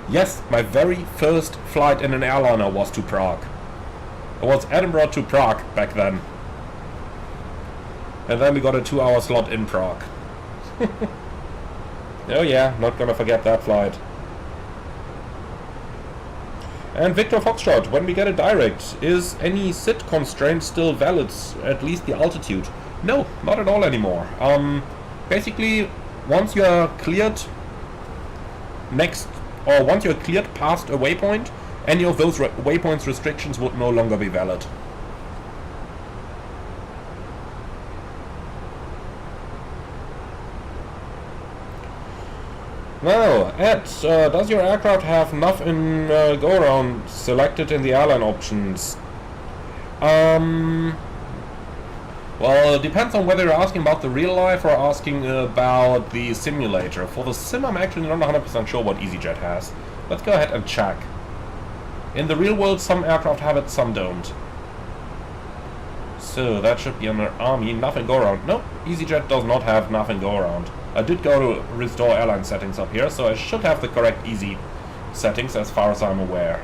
Yes, my very first flight in an airliner was to Prague. It was Edinburgh to Prague back then. And then we got a 2-hour slot in Prague. Oh yeah, not gonna forget that flight. And Victor Foxtrot, when we get a direct, is any sit constraint still valid, at least the altitude? No, not at all anymore. Basically, once you are cleared once you're cleared past a waypoint, any of those waypoints restrictions would no longer be valid. Now, Ed, does your aircraft have NAV in go-around selected in the airline options? Well, it depends on whether you're asking about the real life or asking about the simulator. For the sim, I'm actually not 100% sure what Easyjet has. Let's go ahead and check. In the real world, some aircraft have it, some don't. So that should be under Army, NAV and go-around. Nope, Easyjet does not have NAV and go-around. I did go to restore airline settings up here, so I should have the correct Easy settings as far as I'm aware.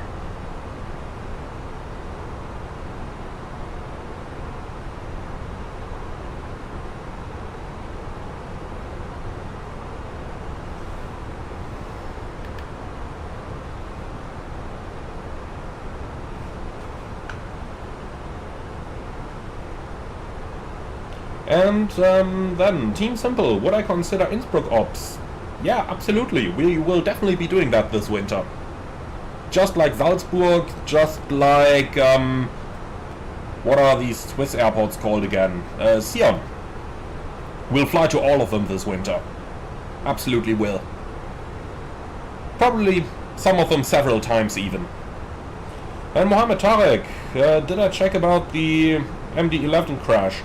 And then, Team Simple, would I consider Innsbruck ops? Yeah, absolutely. We will definitely be doing that this winter. Just like Salzburg, just like, what are these Swiss airports called again? Sion. We'll fly to all of them this winter. Absolutely will. Probably some of them several times even. And Mohammed Tarek, did I check about the MD-11 crash?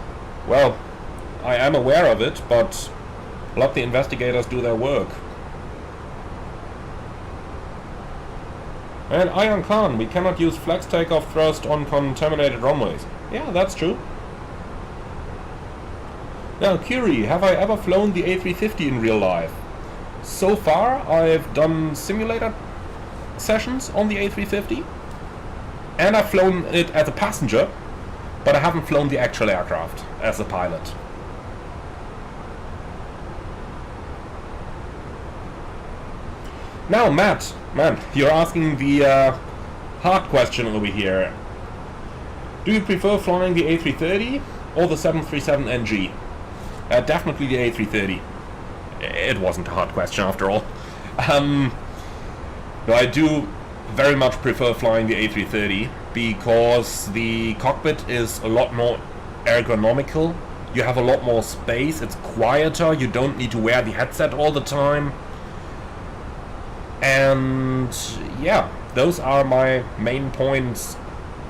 Well, I am aware of it, but let the investigators do their work. And Ayan Khan, we cannot use flex takeoff thrust on contaminated runways. Yeah, that's true. Now, Curie, have I ever flown the A350 in real life? So far, I've done simulator sessions on the A350, and I've flown it as a passenger, but I haven't flown the actual aircraft as a pilot. Now, Matt, man, you're asking the hard question over here. Do you prefer flying the A330 or the 737NG? Definitely the A330. It wasn't a hard question after all. But I do very much prefer flying the A330 because the cockpit is a lot more ergonomical. You have a lot more space, it's quieter, you don't need to wear the headset all the time. And yeah, those are my main points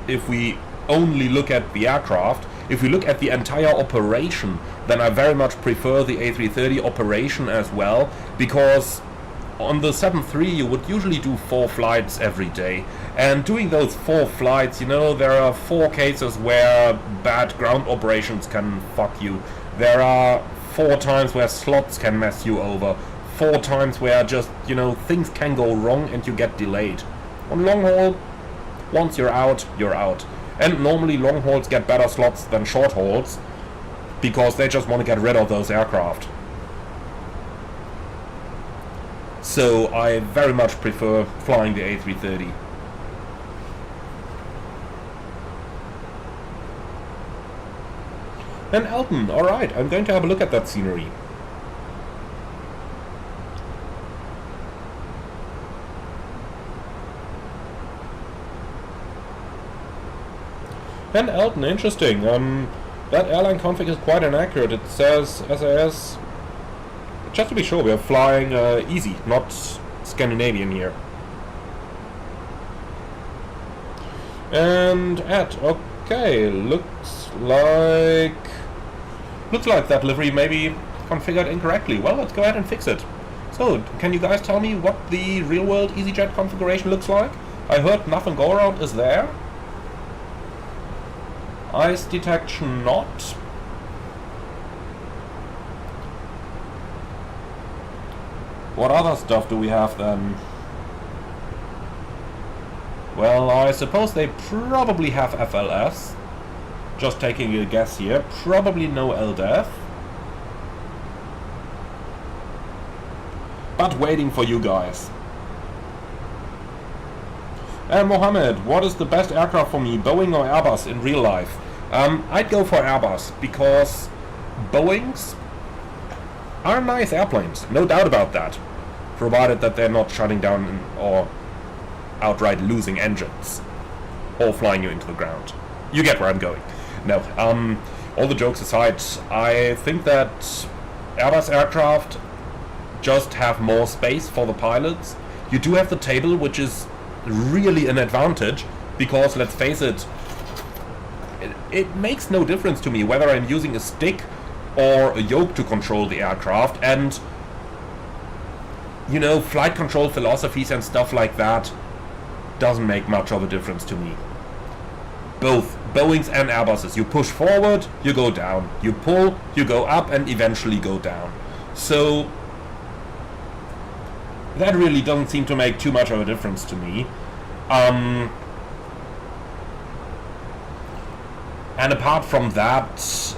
if we only look at the aircraft. If we look at the entire operation, then I very much prefer the A330 operation as well, because on the 737 you would usually do 4 flights every day, and doing those 4 flights, you know, there are 4 cases where bad ground operations can fuck you. There are 4 times where slots can mess you over. 4 times where just, you know, things can go wrong and you get delayed. On long haul, once you're out, you're out. And normally long hauls get better slots than short hauls, because they just want to get rid of those aircraft. So I very much prefer flying the A330. And Elton, alright, I'm going to have a look at that scenery. And Elton, interesting. That airline config is quite inaccurate. It says SAS. Just to be sure, we are flying Easy, not Scandinavian here. And okay, looks like that livery may be configured incorrectly. Well, let's go ahead and fix it. So, can you guys tell me what the real-world Easyjet configuration looks like? I heard nothing go around is there. Ice detection not. What other stuff do we have then? Well, I suppose they probably have FLS. Just taking a guess here. Probably no LDEF. But waiting for you guys. And Mohammed, what is the best aircraft for me, Boeing or Airbus in real life? I'd go for Airbus, because Boeings are nice airplanes, no doubt about that. Provided that they're not shutting down or outright losing engines, or flying you into the ground. You get where I'm going. No, all the jokes aside, I think that Airbus aircraft just have more space for the pilots. You do have the table, which is really an advantage, because let's face it, it makes no difference to me whether I'm using a stick or a yoke to control the aircraft, and you know, flight control philosophies and stuff like that doesn't make much of a difference to me. Both Boeings and Airbuses, you push forward, you go down, you pull, you go up, and eventually go down. So that really doesn't seem to make too much of a difference to me. And apart from that,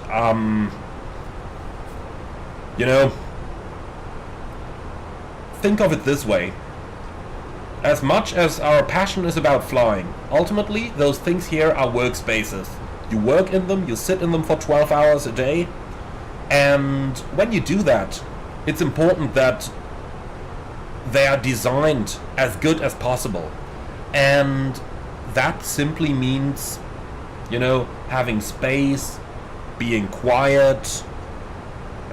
you know, think of it this way. As much as our passion is about flying, ultimately those things here are workspaces. You work in them, you sit in them for 12 hours a day, And when you do that, it's important that they are designed as good as possible. And that simply means, you know, having space, being quiet,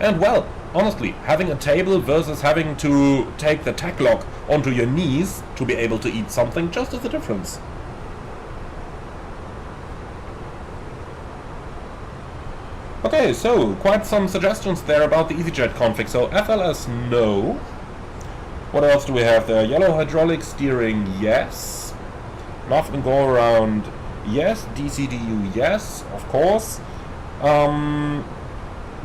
and well, honestly, having a table versus having to take the tack lock onto your knees to be able to eat something just is the difference. Okay, so quite some suggestions there about the Easyjet config. So FLS, no. What else do we have there? Yellow hydraulic steering, yes. Nav and go around, yes. DCDU, yes, of course.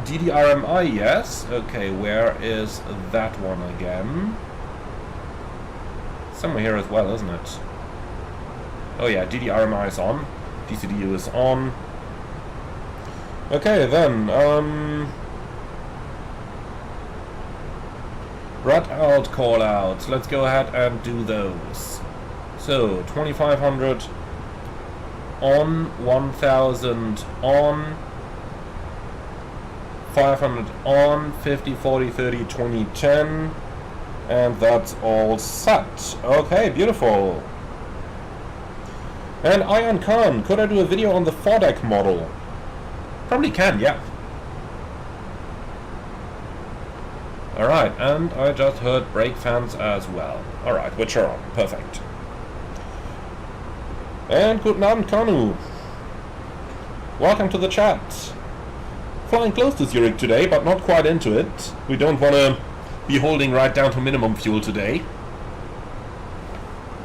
DDRMI, yes. Okay, where is that one again? Somewhere here as well, isn't it? Oh yeah, DDRMI is on. DCDU is on. Okay, then, rat out, call outs. Let's go ahead and do those. So, 2500 on, 1000 on, 500 on, 50, 40, 30, 20, 10, and that's all set. Okay, beautiful. And Ion Khan, could I do a video on the foredeck model? Probably can, yeah. Alright, and I just heard brake fans as well. Alright, which are on. Perfect. And guten Abend, Kanu. Welcome to the chat. Flying close to Zurich today, but not quite into it. We don't want to be holding right down to minimum fuel today.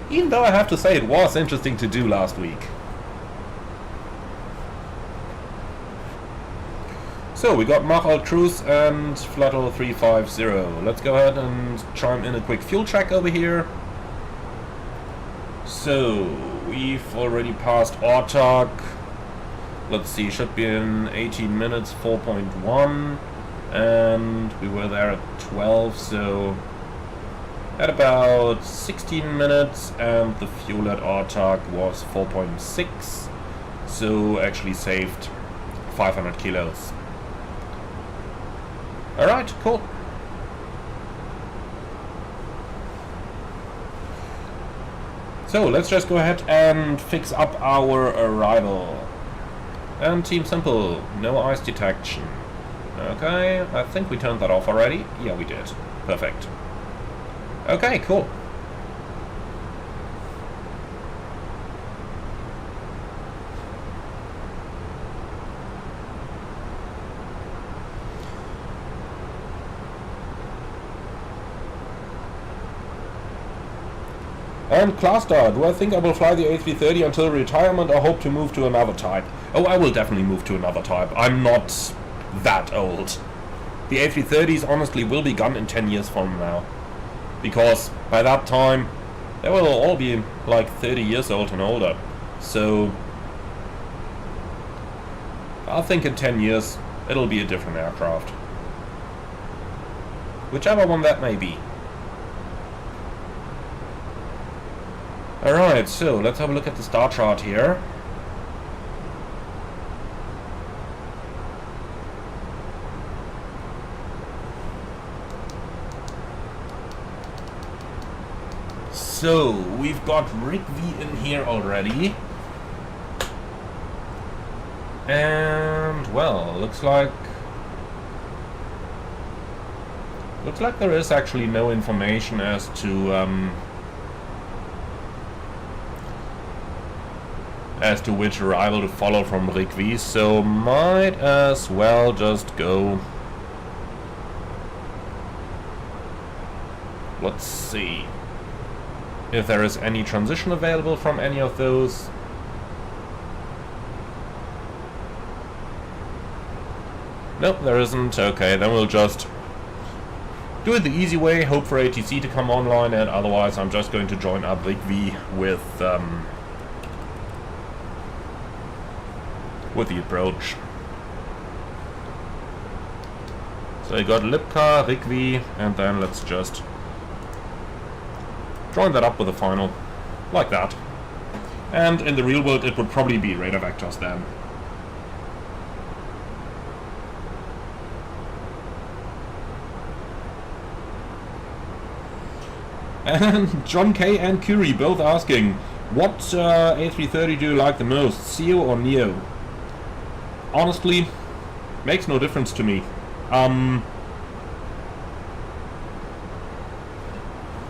Even though I have to say it was interesting to do last week. So we got Mach Alt Cruise and Throttle 350. Let's go ahead and chime in a quick fuel check over here. So we've already passed AUTARC. Let's see, should be in 18 minutes, 4.1, and we were there at 12, so at about 16 minutes, and the fuel at AUTARC was 4.6, so actually saved 500 kilos. Alright, cool. So let's just go ahead and fix up our arrival. And Team Simple, no ice detection. Okay, I think we turned that off already. Yeah, we did. Perfect. Okay, cool. And Cluster, do I think I will fly the A330 until retirement or hope to move to another type? Oh, I will definitely move to another type. I'm not that old. The A330s honestly will be gone in 10 years from now. Because by that time, they will all be like 30 years old and older. So, I think in 10 years, it'll be a different aircraft. Whichever one that may be. Alright, so let's have a look at the star chart here. So, we've got Rick V in here already. And, well, looks like there is actually no information as to which arrival to follow from Rick V, so might as well just go. Let's see if there is any transition available from any of those. Nope, there isn't. Okay, then we'll just do it the easy way, hope for ATC to come online, and otherwise I'm just going to join up Rick V with the approach. So I got Lipka, Rick V, and then let's just join that up with a final, like that. And in the real world it would probably be radar vectors then. And John K and Curie both asking, what A330 do you like the most, CEO or Neo? Honestly, makes no difference to me.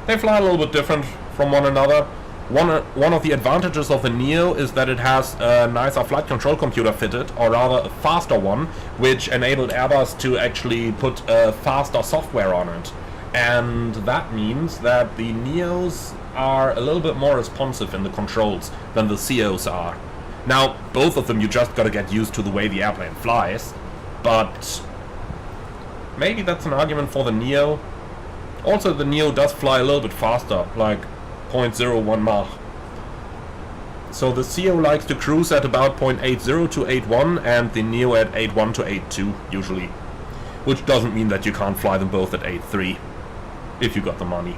They fly a little bit different from one another. One of the advantages of the Neo is that it has a nicer flight control computer fitted, or rather a faster one, which enabled Airbus to actually put faster software on it. And that means that the Neos are a little bit more responsive in the controls than the CEOs are. Now, both of them you just gotta get used to the way the airplane flies, but maybe that's an argument for the Neo. Also, the Neo does fly a little bit faster, like 0.01 Mach. So the CEO likes to cruise at about 0.80 to 81 and the Neo at 81 to 82 usually. Which doesn't mean that you can't fly them both at 83, if you got the money.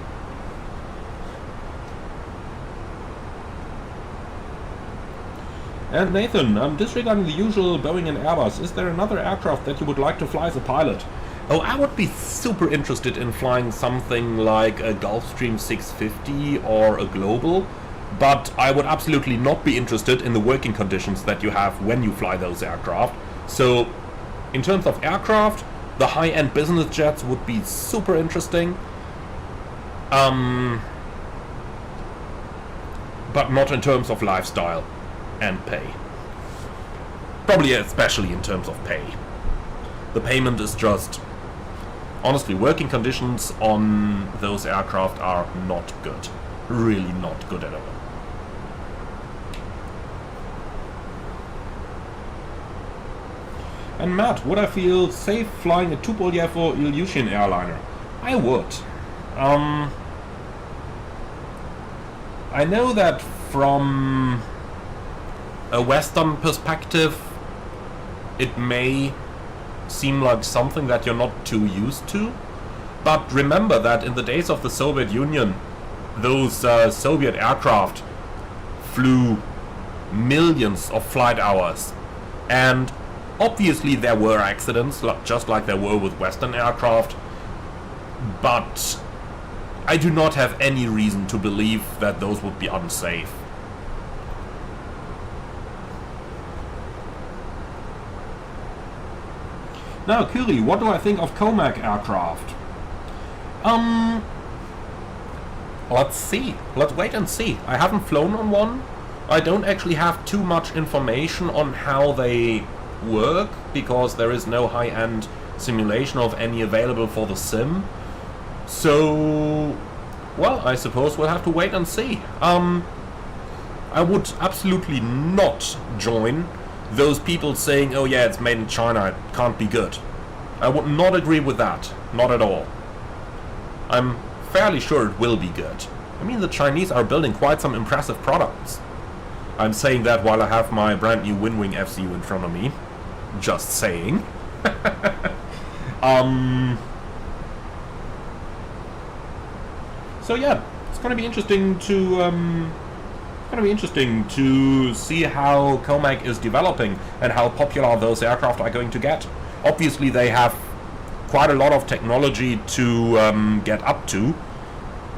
And Nathan, disregarding the usual Boeing and Airbus, is there another aircraft that you would like to fly as a pilot? Oh, I would be super interested in flying something like a Gulfstream 650 or a Global, but I would absolutely not be interested in the working conditions that you have when you fly those aircraft. So, in terms of aircraft, the high-end business jets would be super interesting. But not in terms of lifestyle and pay. Probably especially in terms of pay. The payment is just... Honestly, working conditions on those aircraft are not good. Really not good at all. And Matt, would I feel safe flying a Tupolev or Ilyushin airliner? I would. I know that from a Western perspective, it may seem like something that you're not too used to, but remember that in the days of the Soviet Union, those Soviet aircraft flew millions of flight hours, and obviously there were accidents, just like there were with Western aircraft, but I do not have any reason to believe that those would be unsafe. Now, Curie, what do I think of Comac aircraft? Let's see. Let's wait and see. I haven't flown on one. I don't actually have too much information on how they work, because there is no high-end simulation of any available for the sim. So, well, I suppose we'll have to wait and see. I would absolutely not join those people saying, oh yeah, it's made in China, it can't be good. I would not agree with that. Not at all. I'm fairly sure it will be good. I mean, the Chinese are building quite some impressive products. I'm saying that while I have my brand new Winwing FCU in front of me. Just saying. So yeah, it's gonna be interesting to see how Comac is developing and how popular those aircraft are going to get. Obviously, they have quite a lot of technology to get up to,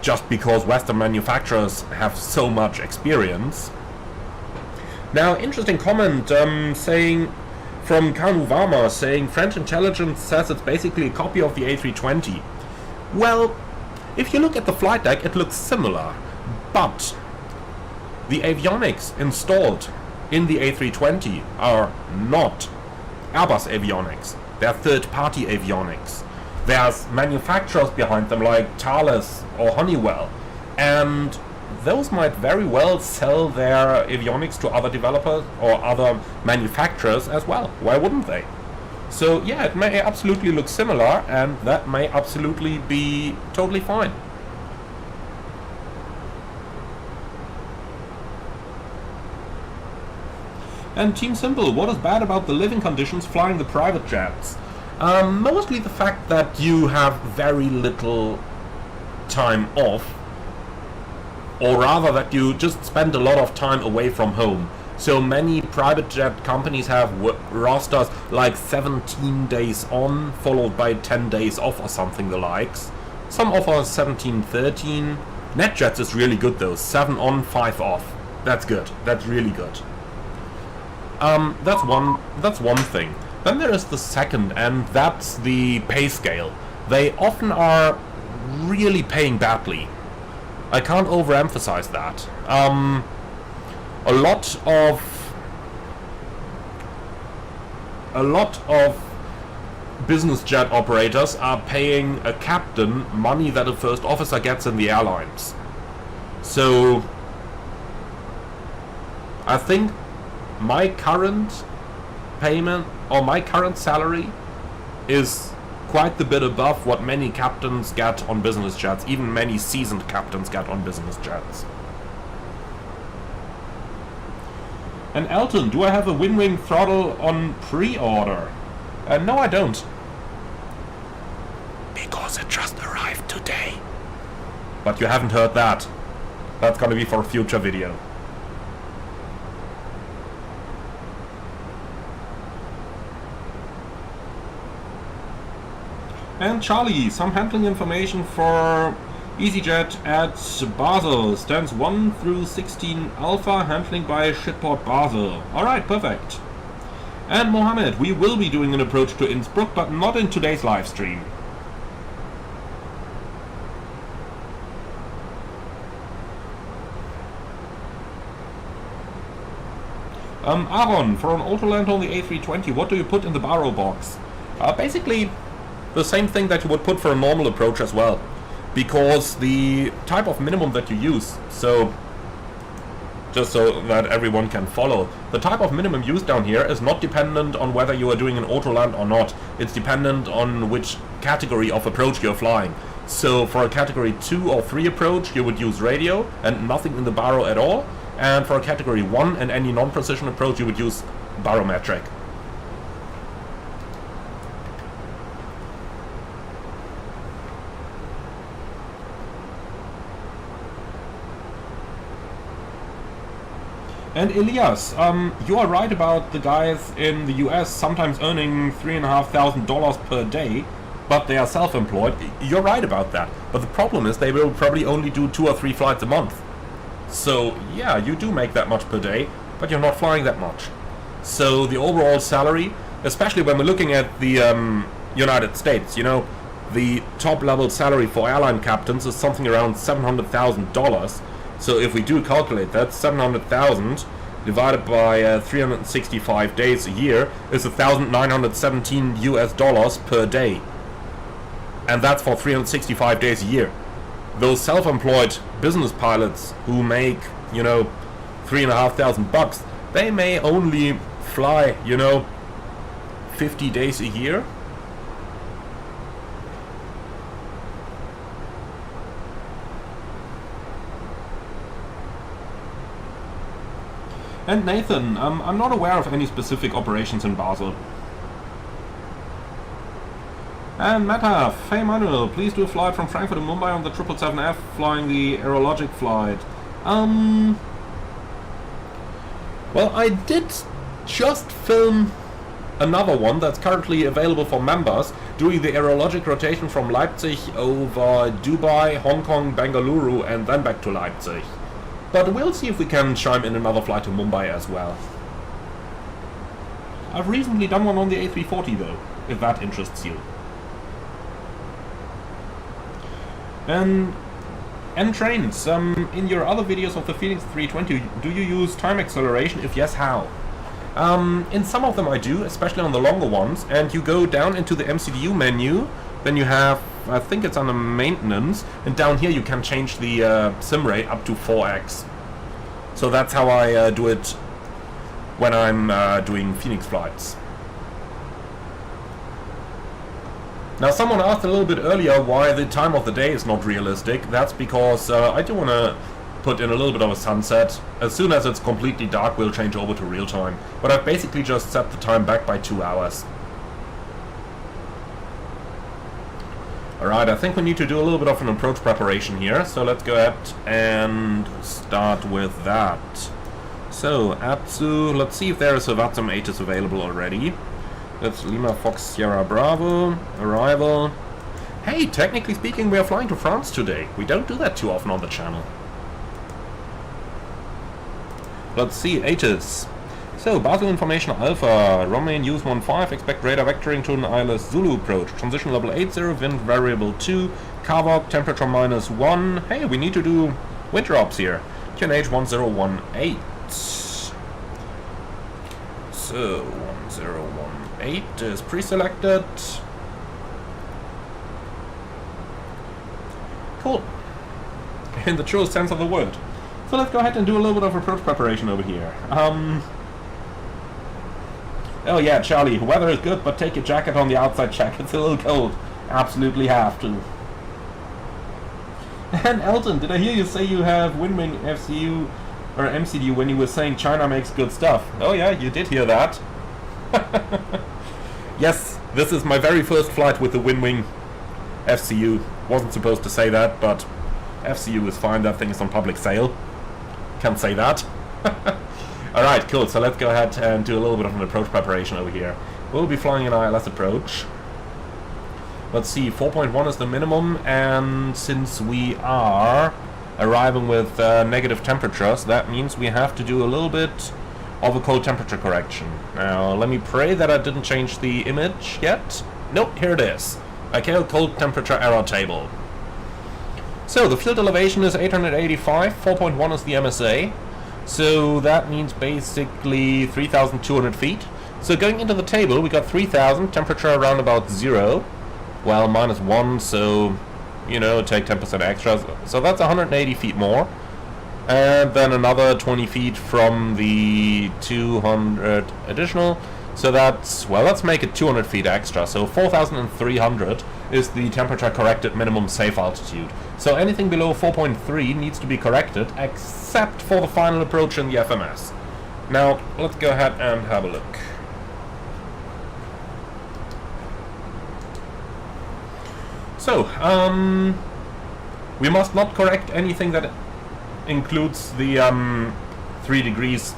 just because Western manufacturers have so much experience. Now, interesting comment saying from Kanuvama saying French intelligence says it's basically a copy of the A320. Well, if you look at the flight deck, it looks similar, but the avionics installed in the A320 are not Airbus avionics. They're third-party avionics. There's manufacturers behind them like Thales or Honeywell, and those might very well sell their avionics to other developers or other manufacturers as well. Why wouldn't they? So yeah, it may absolutely look similar, and that may absolutely be totally fine. And Team Simple, what is bad about the living conditions flying the private jets? Mostly the fact that you have very little time off, or rather that you just spend a lot of time away from home. So many private jet companies have rosters like 17 days on, followed by 10 days off or something the likes. Some offer 17-13, NetJets is really good though. 7 on, 5 off. That's good. That's really good. That's one thing. Then there is the second, and that's the pay scale. They often are really paying badly. I can't overemphasize that. A lot of business jet operators are paying a captain money that a first officer gets in the airlines. So I think my current payment or my current salary is quite a bit above what many captains get on business jets, even many seasoned captains get on business jets. And Elton, do I have a wing throttle on pre-order? No, I don't. Because it just arrived today. But you haven't heard that. That's gonna be for a future video. And Charlie, some handling information for Easyjet at Basel. Stands 1 through 16 Alpha, handling by Shipport Basel. Alright, perfect. And Mohammed, we will be doing an approach to Innsbruck, but not in today's live stream. Aaron, for an autoland on the A320, what do you put in the baro box? Basically, the same thing that you would put for a normal approach as well. Because the type of minimum that you use, so just so that everyone can follow, the type of minimum used down here is not dependent on whether you are doing an autoland or not. It's dependent on which category of approach you're flying. So for a category 2 or 3 approach, you would use radio and nothing in the baro at all. And for a category 1 and any non-precision approach, you would use barometric. And Elias, you are right about the guys in the US sometimes earning $3,500 per day, but they are self-employed. You're right about that. But the problem is they will probably only do 2 or 3 flights a month. So yeah, you do make that much per day, but you're not flying that much. So the overall salary, especially when we're looking at the United States, you know, the top level salary for airline captains is something around $700,000. So if we do calculate that, 700,000 divided by 365 days a year is $1,917 US per day. And that's for 365 days a year. Those self-employed business pilots who make, you know, $3,500 they may only fly, you know, 50 days a year. And Nathan, I'm not aware of any specific operations in Basel. And Meta, hey Manuel, please do a flight from Frankfurt to Mumbai on the 777F, flying the aerologic flight. Well, I did just film another one that's currently available for members, doing the aerologic rotation from Leipzig over Dubai, Hong Kong, Bengaluru, and then back to Leipzig. But we'll see if we can chime in another flight to Mumbai as well. I've recently done one on the A340 though, if that interests you. And trains, in your other videos of the Phoenix 320, do you use time acceleration? If yes, how? In some of them I do, especially on the longer ones, and you go down into the MCDU menu, then you have, I think it's under maintenance, and down here you can change the sim rate up to 4x. So that's how I do it when I'm doing Phoenix flights. Now, someone asked a little bit earlier why the time of the day is not realistic. That's because I do want to put in a little bit of a sunset. As soon as it's completely dark, we'll change over to real time. But I've basically just set the time back by 2 hours. Alright, I think we need to do a little bit of an approach preparation here. So let's go ahead and start with that. So, Atsu, let's see if there is a VATSIM 8 is available already. That's Lima Fox Sierra Bravo, arrival. Hey, technically speaking, we are flying to France today. We don't do that too often on the channel. Let's see, ATIS. So, Basel Information Alpha, Romain Use 15, expect radar vectoring to an ILS Zulu approach. Transition level 80, wind variable 2, Carvok, temperature -1. Hey, we need to do wind drops here. QNH 1018. So, 1018 is pre-selected. Cool. In the truest sense of the word. So let's go ahead and do a little bit of approach preparation over here. Oh yeah, Charlie, weather is good, but take your jacket on the outside check. It's a little cold. Absolutely have to. And Elton, did I hear you say you have Wingwing FCU or MCU when you were saying China makes good stuff? Oh yeah, you did hear that. Yes, this is my very first flight with the Wingwing FCU. Wasn't supposed to say that, but FCU is fine. That thing is on public sale. Can't say that. Alright, cool. So let's go ahead and do a little bit of an approach preparation over here. We'll be flying an ILS approach. Let's see, 4.1 is the minimum, and since we are arriving with negative temperatures, that means we have to do a little bit of a cold temperature correction. Now, let me pray that I didn't change the image yet. Nope, here it is. Okay, cold temperature error table. So, the field elevation is 885, 4.1 is the MSA. So, that means basically 3,200 feet. So, going into the table, we got 3,000, temperature around about 0. Well, -1, so, you know, take 10% extra. So, that's 180 feet more. And then another 20 feet from the 200 additional. So that's, well, let's make it 200 feet extra. So 4,300 is the temperature corrected minimum safe altitude. So anything below 4.3 needs to be corrected, except for the final approach in the FMS. Now, let's go ahead and have a look. So, we must not correct anything that includes the 3 degrees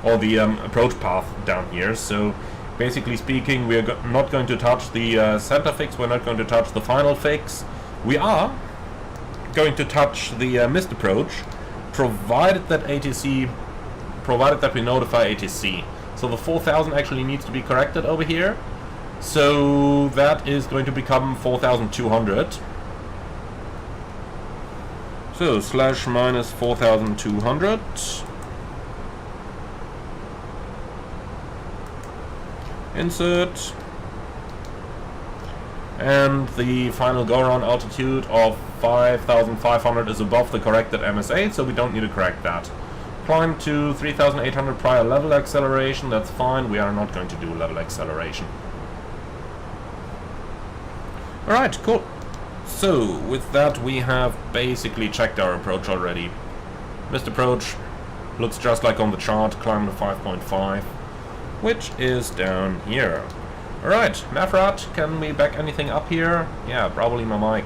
or the approach path down here. So basically speaking, we are not going to touch the center fix, we're not going to touch the final fix. We are going to touch the missed approach, provided that we notify ATC. So the 4,000 actually needs to be corrected over here. So that is going to become 4,200. So /- 4,200. Insert. And the final go-around altitude of 5,500 is above the corrected MSA, so we don't need to correct that. Climb to 3,800 prior level acceleration, that's fine, we are not going to do level acceleration. Alright, cool. So, with that we have basically checked our approach already. Missed approach looks just like on the chart, climb to 5.5. Which is down here. Alright, Nafrat, can we back anything up here? Yeah, probably my mic.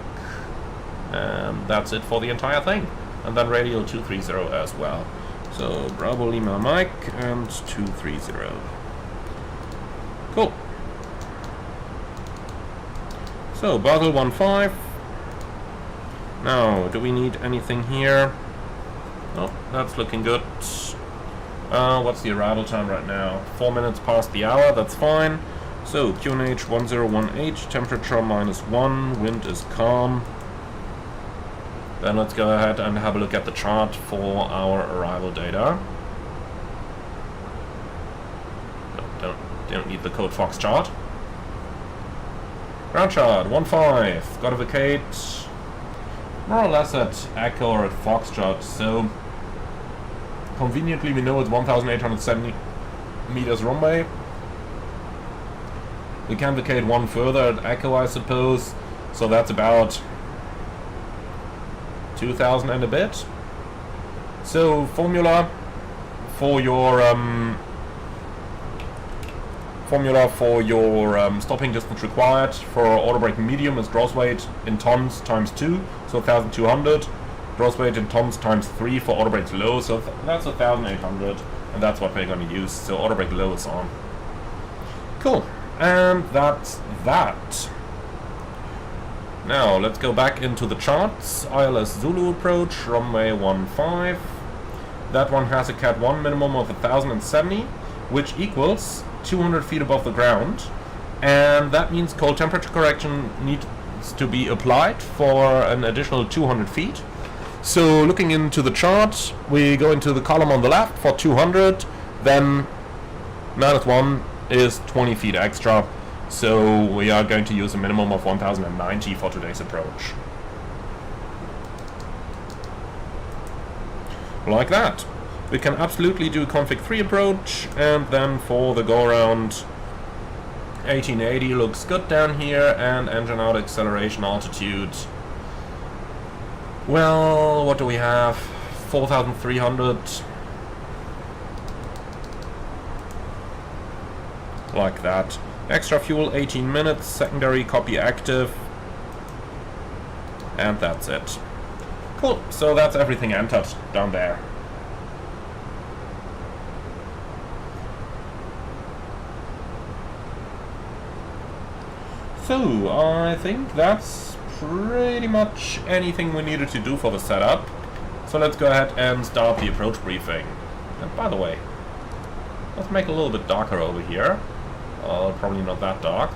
And that's it for the entire thing. And then radial 230 as well. So, Bravo Lima mic and 230. Cool. So, Basel 15. Now, do we need anything here? Oh, that's looking good. What's the arrival time right now? 4 minutes past the hour, that's fine. So, QNH 1018, temperature -1, wind is calm. Then let's go ahead and have a look at the chart for our arrival data. No, don't need the code Fox chart. Ground chart, 15, got to vacate. More or less at Echo or at Foxtrot, so conveniently we know it's 1,870 meters runway. We can vacate one further at Echo, I suppose, so that's about 2,000 and a bit. So formula for your stopping distance required for auto brake medium is gross weight in tons times 2, so 1,200. Gross weight in tons times 3 for auto brake low, so that's 1,800, and that's what we're going to use. So auto brake low is on. Cool, and that's that. Now, let's go back into the charts. ILS Zulu approach, runway 15. That one has a Cat 1 minimum of 1070, which equals 200 feet above the ground. And that means cold temperature correction needs to be applied for an additional 200 feet. So, looking into the chart, we go into the column on the left for 200, then -1 is 20 feet extra. So we are going to use a minimum of 1090 for today's approach. Like that. We can absolutely do config 3 approach, and then for the go around 1880 looks good down here, and engine out acceleration altitude. Well, what do we have? 4,300. Like that. Extra fuel, 18 minutes, secondary copy active, and that's it. Cool, so that's everything entered down there. So, I think that's pretty much anything we needed to do for the setup. So let's go ahead and start the approach briefing. And by the way, let's make it a little bit darker over here. Probably not that dark.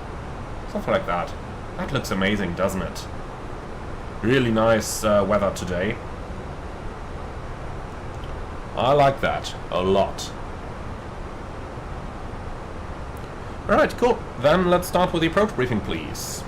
Something like that. That looks amazing, doesn't it? Really nice weather today. I like that a lot. Alright, cool. Then let's start with the approach briefing, please.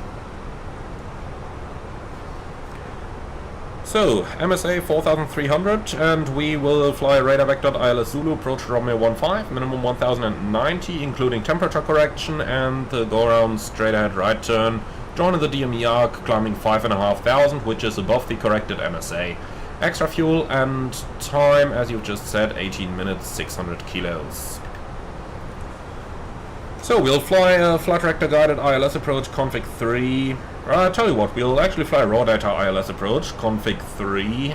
So, MSA 4300, and we will fly radar vector ILS Zulu, approach runway 15, minimum 1090, including temperature correction, and the go around straight ahead right turn, join the DME arc, climbing 5,500, which is above the corrected MSA. Extra fuel and time, as you've just said, 18 minutes, 600 kilos. So we'll fly a flight director guided ILS approach config 3. I tell you what, we'll actually fly raw data ILS approach config 3.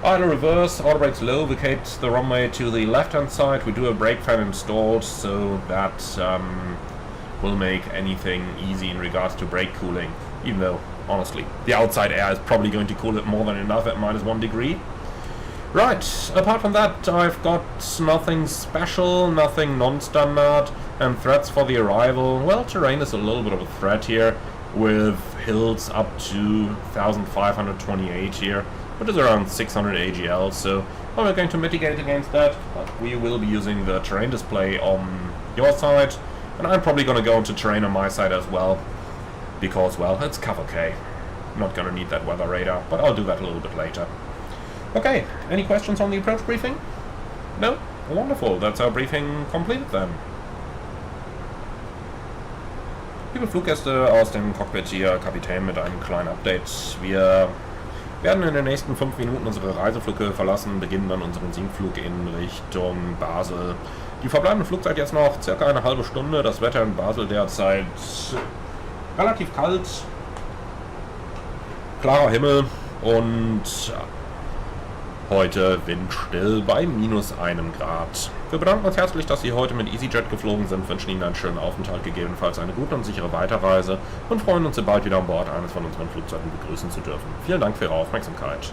Idle reverse, auto brakes low, vacate the runway to the left hand side. We do have brake fan installed, so that will make anything easy in regards to brake cooling. Even though, honestly, the outside air is probably going to cool it more than enough at -1 degree. Right, apart from that, I've got nothing special, nothing non-standard, and threats for the arrival. Well, terrain is a little bit of a threat here, with hills up to 1,528 here, but it's around 600 AGL, so we're going to mitigate against that. But we will be using the terrain display on your side, and I'm probably going to go into terrain on my side as well, because, well, it's cover K. I'm not going to need that weather radar, but I'll do that a little bit later. Okay, any questions on the approach briefing? No? Wonderful, that's our briefing completed then. Liebe Fluggäste aus dem Cockpit hier, Kapitän mit einem kleinen Update. Wir werden in den nächsten 5 Minuten unsere Reiseflughöhe verlassen, beginnen dann unseren Sinkflug in Richtung Basel. Die verbleibende Flugzeit jetzt noch circa eine halbe Stunde. Das Wetter in Basel derzeit relativ kalt, klarer Himmel und heute windstill bei -1 Grad. Wir bedanken uns herzlich, dass Sie heute mit Easyjet geflogen sind, wünschen Ihnen einen schönen Aufenthalt, gegebenenfalls eine gute und sichere Weiterreise und freuen uns, Sie bald wieder an Bord eines von unseren Flugzeugen begrüßen zu dürfen. Vielen Dank für Ihre Aufmerksamkeit.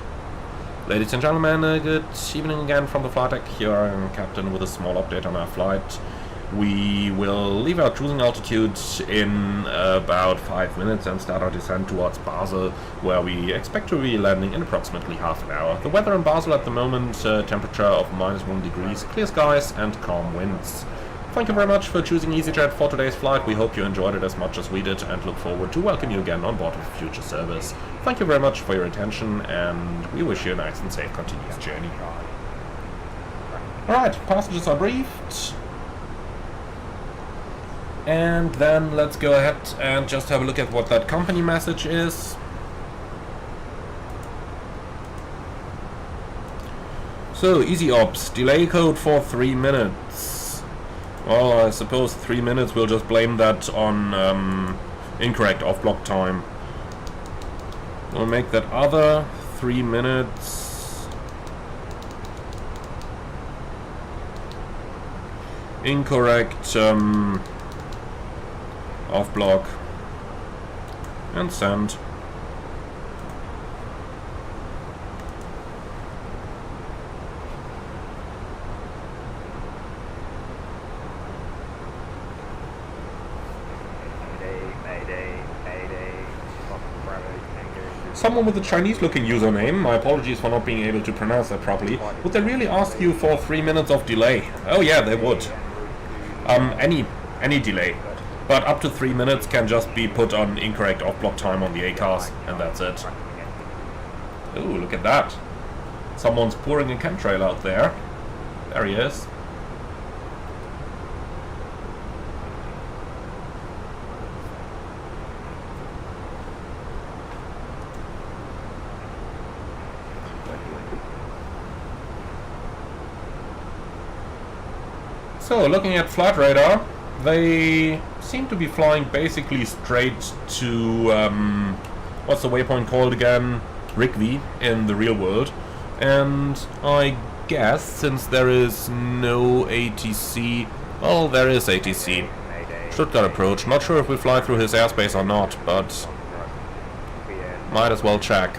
Ladies and gentlemen, good evening again from the flight deck. Here I am, Captain, with a small update on our flight. We will leave our cruising altitude in about 5 minutes and start our descent towards Basel, where we expect to be landing in approximately half an hour. The weather in Basel at the moment, temperature of -1 degrees, clear skies and calm winds. Thank you very much for choosing Easyjet for today's flight. We hope you enjoyed it as much as we did and look forward to welcome you again on board of future service. Thank you very much for your attention, and we wish you a nice and safe continuous journey. Alright, passengers are briefed. And then let's go ahead and just have a look at what that company message is. So, Easy Ops, delay code for 3 minutes. Well, I suppose 3 minutes, we'll just blame that on incorrect off-block time. We'll make that other 3 minutes incorrect off block. And send. Someone with a Chinese-looking username, my apologies for not being able to pronounce that properly, would they really ask you for 3 minutes of delay? Oh yeah, they would. Any delay. But up to 3 minutes can just be put on incorrect off-block time on the A-cars, and that's it. Ooh, look at that. Someone's pouring a chemtrail out there. There he is. So, looking at flight radar, they seem to be flying basically straight to, what's the waypoint called again? Rigby in the real world. And I guess, since there is no ATC, well, there is ATC. Stuttgart approach. Not sure if we fly through his airspace or not, but might as well check.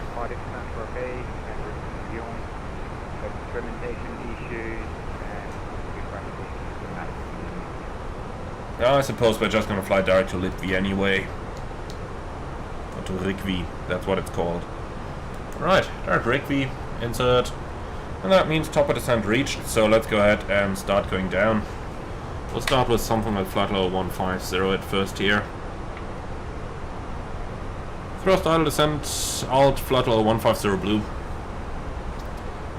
I suppose we're just gonna fly direct to Litvy anyway. Or to Rigby, that's what it's called. Right, direct Rigby, insert. And that means topper descent reached, so let's go ahead and start going down. We'll start with something like flight level 150 at first here. Thrust idle descent, alt flight level 150 blue.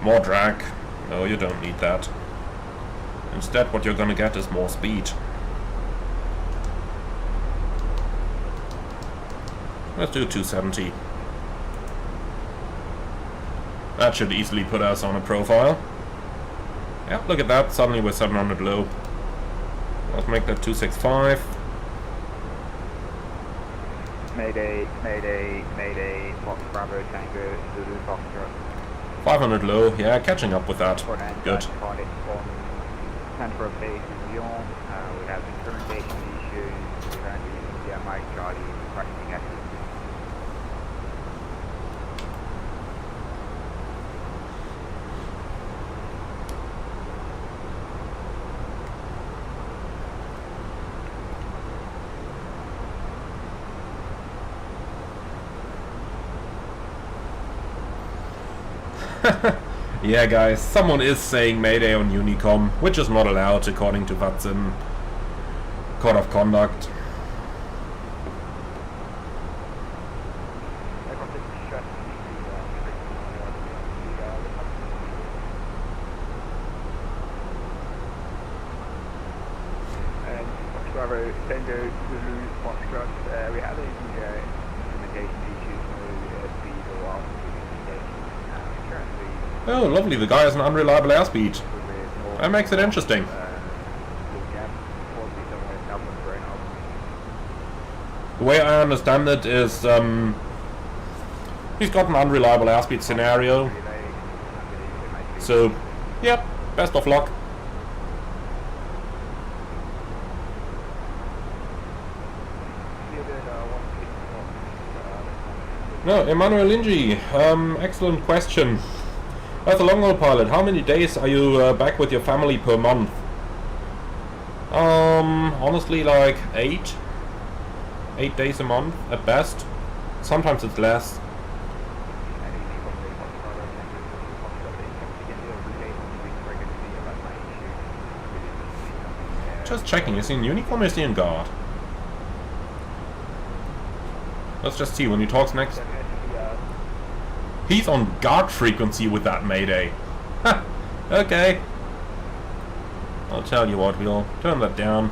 More drag. No, you don't need that. Instead, what you're gonna get is more speed. Let's do 270. That should easily put us on a profile. Yep, look at that. Suddenly we're 700 low. Let's make that 265. Mayday, Mayday, Mayday, Fox Bravo, Tango, Zulu, Foxtrot. 500 low. Yeah, catching up with that. Good. Central base in Lyon. We have instrumentation issues. We're using the Mike Charlie requesting exit. Yeah, guys, someone is saying Mayday on Honeycomb, which is not allowed according to VATSIM Code of Conduct. Bravo, Tango, Zulu, Foxtrot. We have implementation issues with speed or while currently. Oh, lovely, the guy has an unreliable airspeed. That makes it interesting. The way I understand it is, he's got an unreliable airspeed scenario. So, yep, best of luck. No, Emmanuel Linji, excellent question. As a long-haul pilot, how many days are you back with your family per month? Honestly, like 8. 8 days a month at best. Sometimes it's less. Just checking, is he in uniform or is he in guard? Let's just see when he talks next. He's on guard frequency with that Mayday. Ha! Okay. I'll tell you what, we'll turn that down.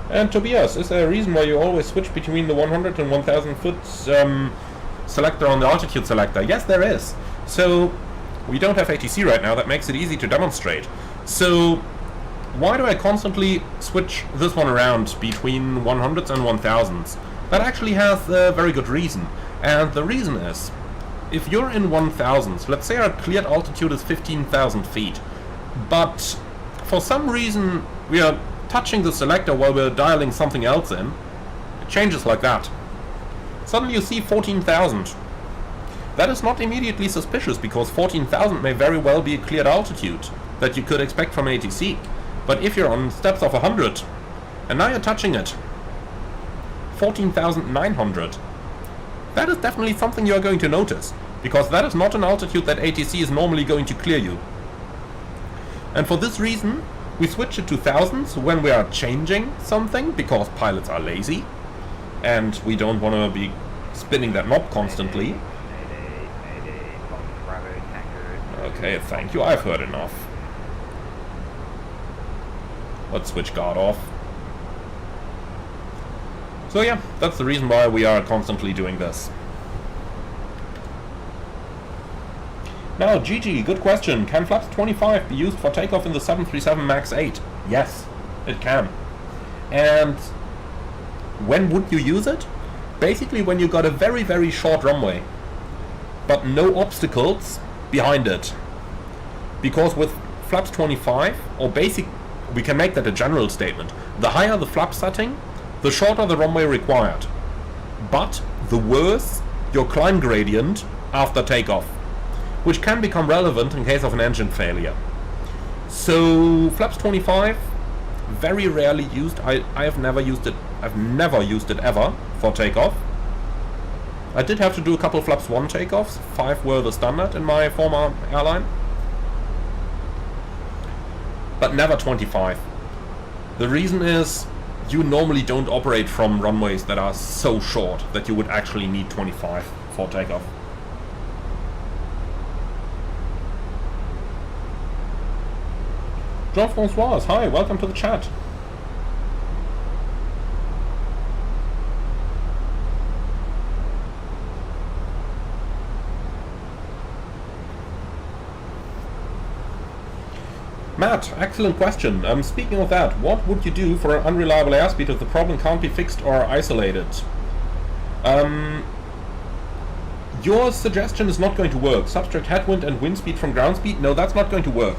And Tobias, is there a reason why you always switch between the 100 and 1000 foot selector on the altitude selector? Yes, there is. So, we don't have ATC right now, that makes it easy to demonstrate. So, why do I constantly switch this one around between 100s and 1000s? That actually has a very good reason. And the reason is, if you're in 1000s, let's say our cleared altitude is 15,000 feet, but for some reason we are touching the selector while we're dialing something else in, it changes like that. Suddenly you see 14,000. That is not immediately suspicious, because 14,000 may very well be a cleared altitude that you could expect from ATC. But if you're on steps of 100, and now you're touching it, 14,900, that is definitely something you're going to notice, because that is not an altitude that ATC is normally going to clear you. And for this reason, we switch it to thousands when we are changing something, because pilots are lazy, and we don't want to be spinning that knob constantly. Okay, thank you, I've heard enough. Let's switch guard off. So yeah, that's the reason why we are constantly doing this. Now, Gigi, good question. Can flaps 25 be used for takeoff in the 737 MAX 8? Yes, it can. And when would you use it? Basically when you got a very, very short runway, but no obstacles behind it. Because with flaps 25, or we can make that a general statement. The higher the flap setting, the shorter the runway required. But the worse your climb gradient after takeoff, which can become relevant in case of an engine failure. So flaps 25, very rarely used. I have never used it. I've never used it ever for takeoff. I did have to do a couple flaps 1 takeoffs. 5 were the standard in my former airline. But never 25. The reason is you normally don't operate from runways that are so short that you would actually need 25 for takeoff. Jean-Francois, hi, welcome to the chat. Matt, excellent question. Speaking of that, what would you do for an unreliable airspeed if the problem can't be fixed or isolated? Your suggestion is not going to work. Subtract headwind and wind speed from ground speed? No, that's not going to work.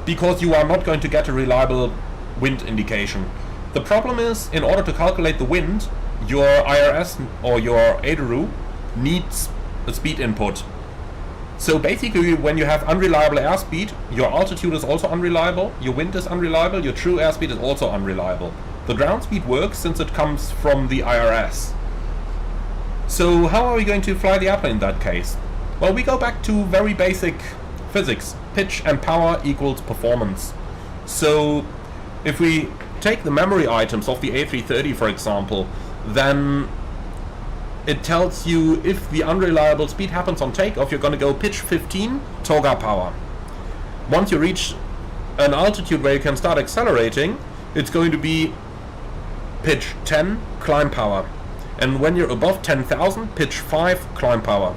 Because you are not going to get a reliable wind indication. The problem is, in order to calculate the wind, your IRS or your ADRU needs a speed input. So basically, when you have unreliable airspeed, your altitude is also unreliable, your wind is unreliable, your true airspeed is also unreliable. The ground speed works since it comes from the IRS. So how are we going to fly the airplane in that case? Well, we go back to very basic physics. Pitch and power equals performance. So if we take the memory items of the A330, for example, then it tells you if the unreliable speed happens on takeoff, you're going to go pitch 15, toga power. Once you reach an altitude where you can start accelerating, it's going to be pitch 10, climb power. And when you're above 10,000, pitch 5, climb power.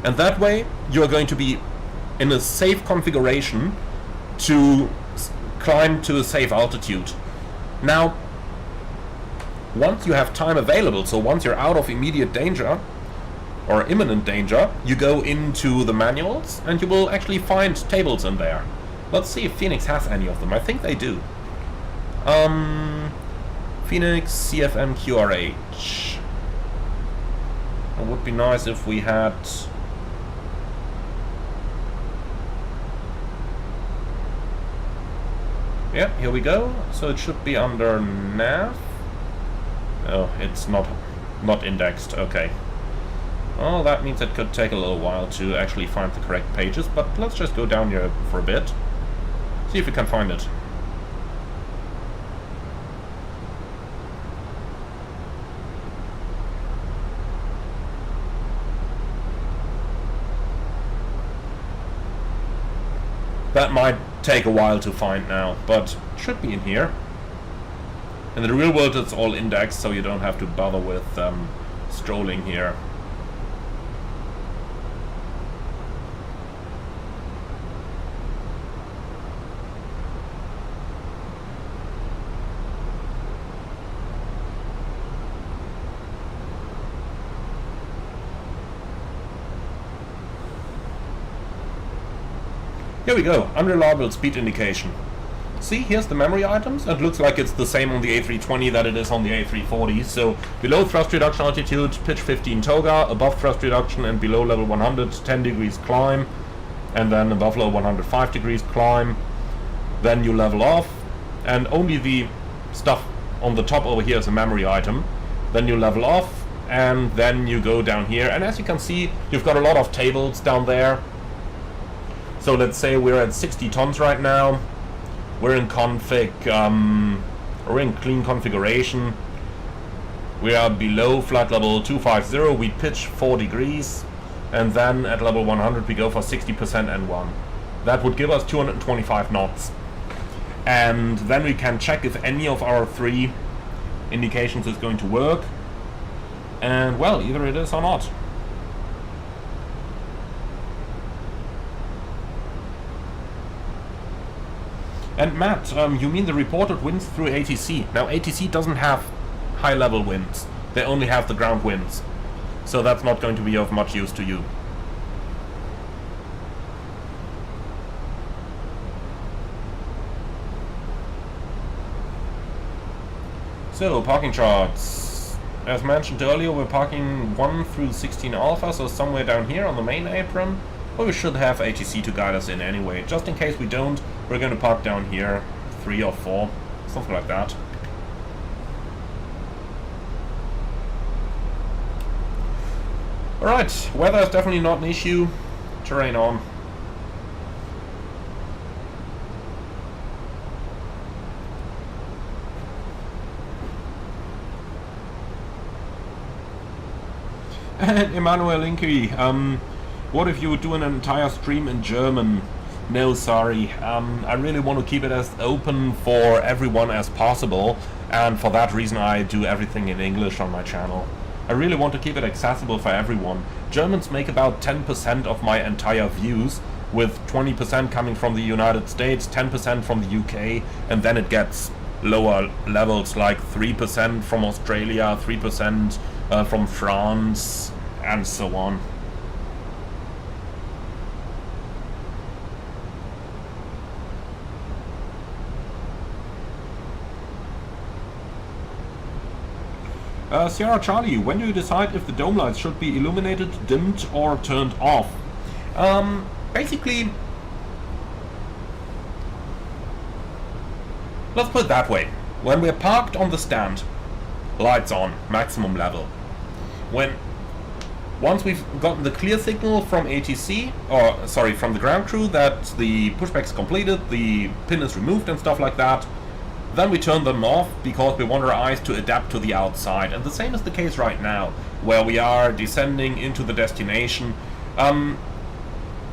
And that way, you're going to be in a safe configuration to climb to a safe altitude. Now, once you have time available, so once you're out of immediate danger or imminent danger, you go into the manuals and you will actually find tables in there. Let's see if Phoenix has any of them. I think they do. Phoenix CFM QRH. It would be nice if we had... Yeah, here we go. So it should be under nav. Oh, it's not indexed. Okay. Well, that means it could take a little while to actually find the correct pages, but let's just go down here for a bit. See if we can find it. That might take a while to find now, but should be in here. In the real world it's all indexed, so you don't have to bother with strolling here. Here we go, unreliable speed indication. See, here's the memory items. It looks like it's the same on the A320 that it is on the A340. So below thrust reduction altitude, pitch 15 toga, above thrust reduction and below level 100, 10 degrees climb, and then above level 105 degrees climb. Then you level off, and only the stuff on the top over here is a memory item. Then you level off, and then you go down here. And as you can see, you've got a lot of tables down there. So let's say we're at 60 tons right now. We're in config, we're in clean configuration. We are below flight level 250, we pitch 4 degrees, and then at level 100 we go for 60% N1. That would give us 225 knots. And then we can check if any of our 3 indications is going to work. And well, either it is or not. And Matt, you mean the reported winds through ATC. Now ATC doesn't have high level winds, they only have the ground winds. So that's not going to be of much use to you. So, parking charts. As mentioned earlier, we're parking 1 through 16 alpha, so somewhere down here on the main apron. But we should have ATC to guide us in anyway. Just in case we don't, we're going to park down here, 3 or 4, something like that. Alright, weather is definitely not an issue. Terrain on. And Emmanuel Linky, what if you would do an entire stream in German? No, sorry. I really want to keep it as open for everyone as possible, and for that reason I do everything in English on my channel. I really want to keep it accessible for everyone. Germans make about 10% of my entire views, with 20% coming from the United States, 10% from the UK, and then it gets lower levels like 3% from Australia, 3% from France, and so on. Sierra Charlie, when do you decide if the dome lights should be illuminated, dimmed, or turned off? Basically, let's put it that way. When we're parked on the stand, lights on, maximum level. Once we've gotten the clear signal from ATC, or sorry, from the ground crew that the pushback's completed, the pin is removed and stuff like that, then we turn them off because we want our eyes to adapt to the outside. And the same is the case right now, where we are descending into the destination.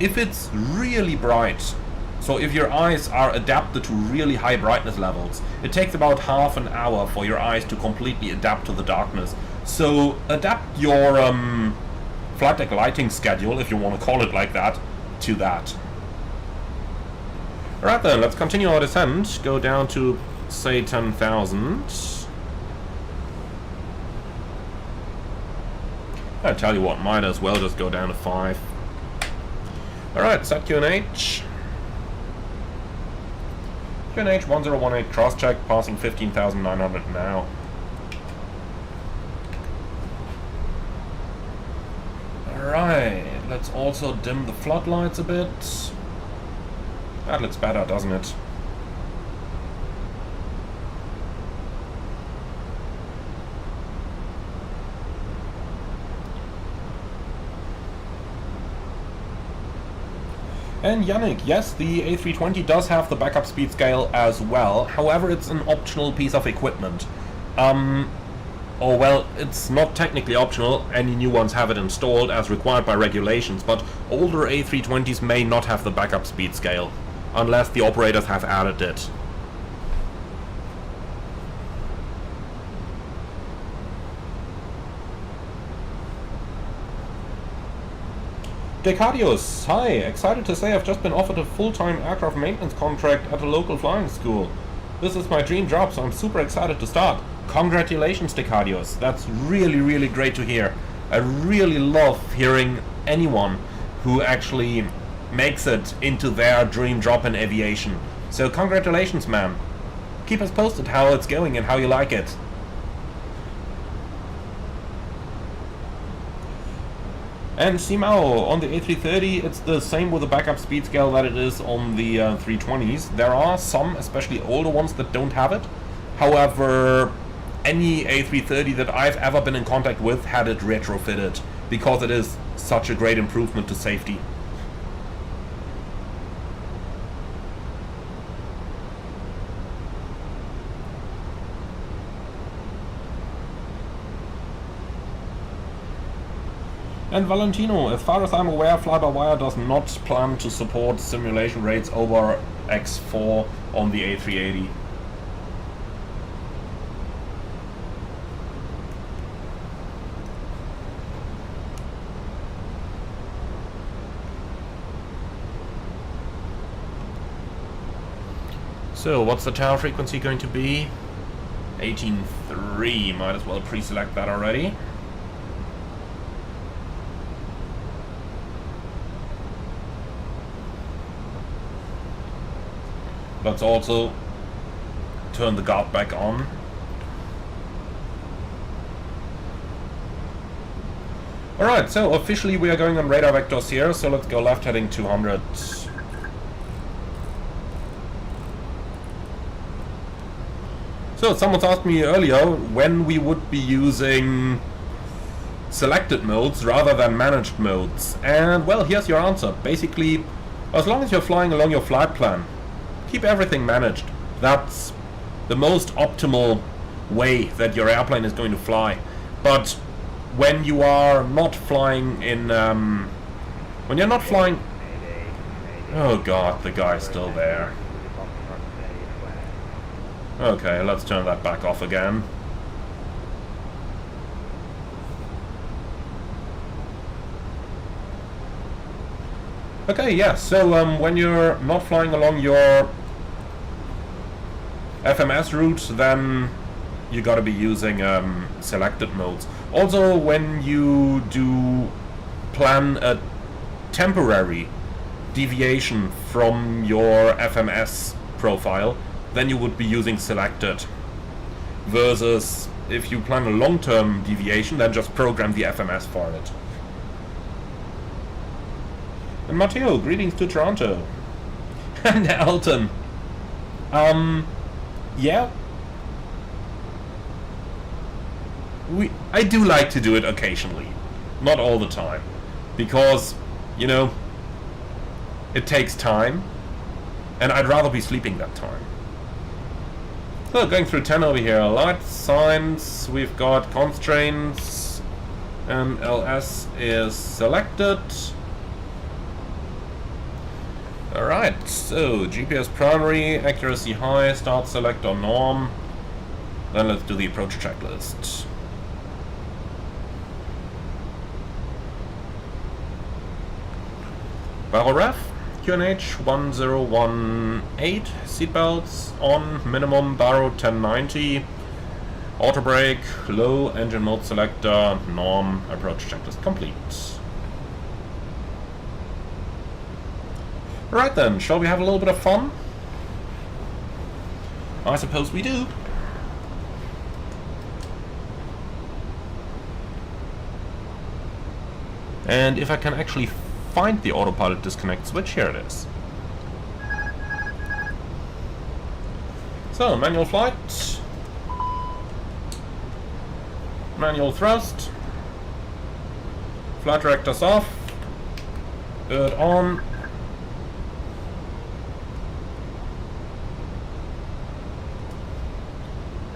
If it's really bright, so if your eyes are adapted to really high brightness levels, it takes about half an hour for your eyes to completely adapt to the darkness. So adapt your flight deck lighting schedule, if you want to call it like that, to that. Alright then, let's continue our descent. Go down to, say, 10,000. I tell you what, might as well just go down to 5. Alright, set QNH. QNH 1018 cross check, passing 15,900 now. Alright, let's also dim the floodlights a bit. That looks better, doesn't it? And Yannick, yes, the A320 does have the backup speed scale as well, however it's an optional piece of equipment. Or well, it's not technically optional, any new ones have it installed as required by regulations, but older A320s may not have the backup speed scale, unless the operators have added it. Decadius, hi, excited to say I've just been offered a full-time aircraft maintenance contract at a local flying school. This is my dream job, so I'm super excited to start. Congratulations, Decadius, that's really, really great to hear. I really love hearing anyone who actually makes it into their dream job in aviation. So congratulations, man. Keep us posted how it's going and how you like it. And Simao, on the A330, it's the same with the backup speed scale that it is on the 320s. There are some, especially older ones, that don't have it. However, any A330 that I've ever been in contact with had it retrofitted, because it is such a great improvement to safety. And Valentino, as far as I'm aware, Fly-by-Wire does not plan to support simulation rates over X4 on the A380. So, what's the tower frequency going to be? 18.3, might as well pre-select that already. Let's also turn the guard back on. Alright, so officially we are going on radar vectors here, so let's go left heading 200. So someone's asked me earlier when we would be using selected modes rather than managed modes. And well, here's your answer. Basically, as long as you're flying along your flight plan, keep everything managed. That's the most optimal way that your airplane is going to fly. But when you are not flying in, when you're not flying, oh god, the guy's still there. Okay, let's turn that back off again. Okay, yeah, so when you're not flying along your FMS route, then you gotta be using selected modes. Also, when you do plan a temporary deviation from your FMS profile, then you would be using selected. Versus if you plan a long-term deviation, then just program the FMS for it. And Matteo, greetings to Toronto. And Elton. Yeah. I do like to do it occasionally. Not all the time. Because, you know, it takes time. And I'd rather be sleeping that time. So, going through 10 over here. Light signs, we've got constraints. And LS is selected. Alright, so GPS primary, accuracy high, start select on norm. Then let's do the approach checklist. Barrel ref, QNH 1018, seatbelts on, minimum barrel 1090, auto brake, low, engine mode selector, norm, approach checklist complete. Right then, shall we have a little bit of fun? I suppose we do. And if I can actually find the autopilot disconnect switch, here it is. So, manual flight. Manual thrust. Flight directors off. Bird on.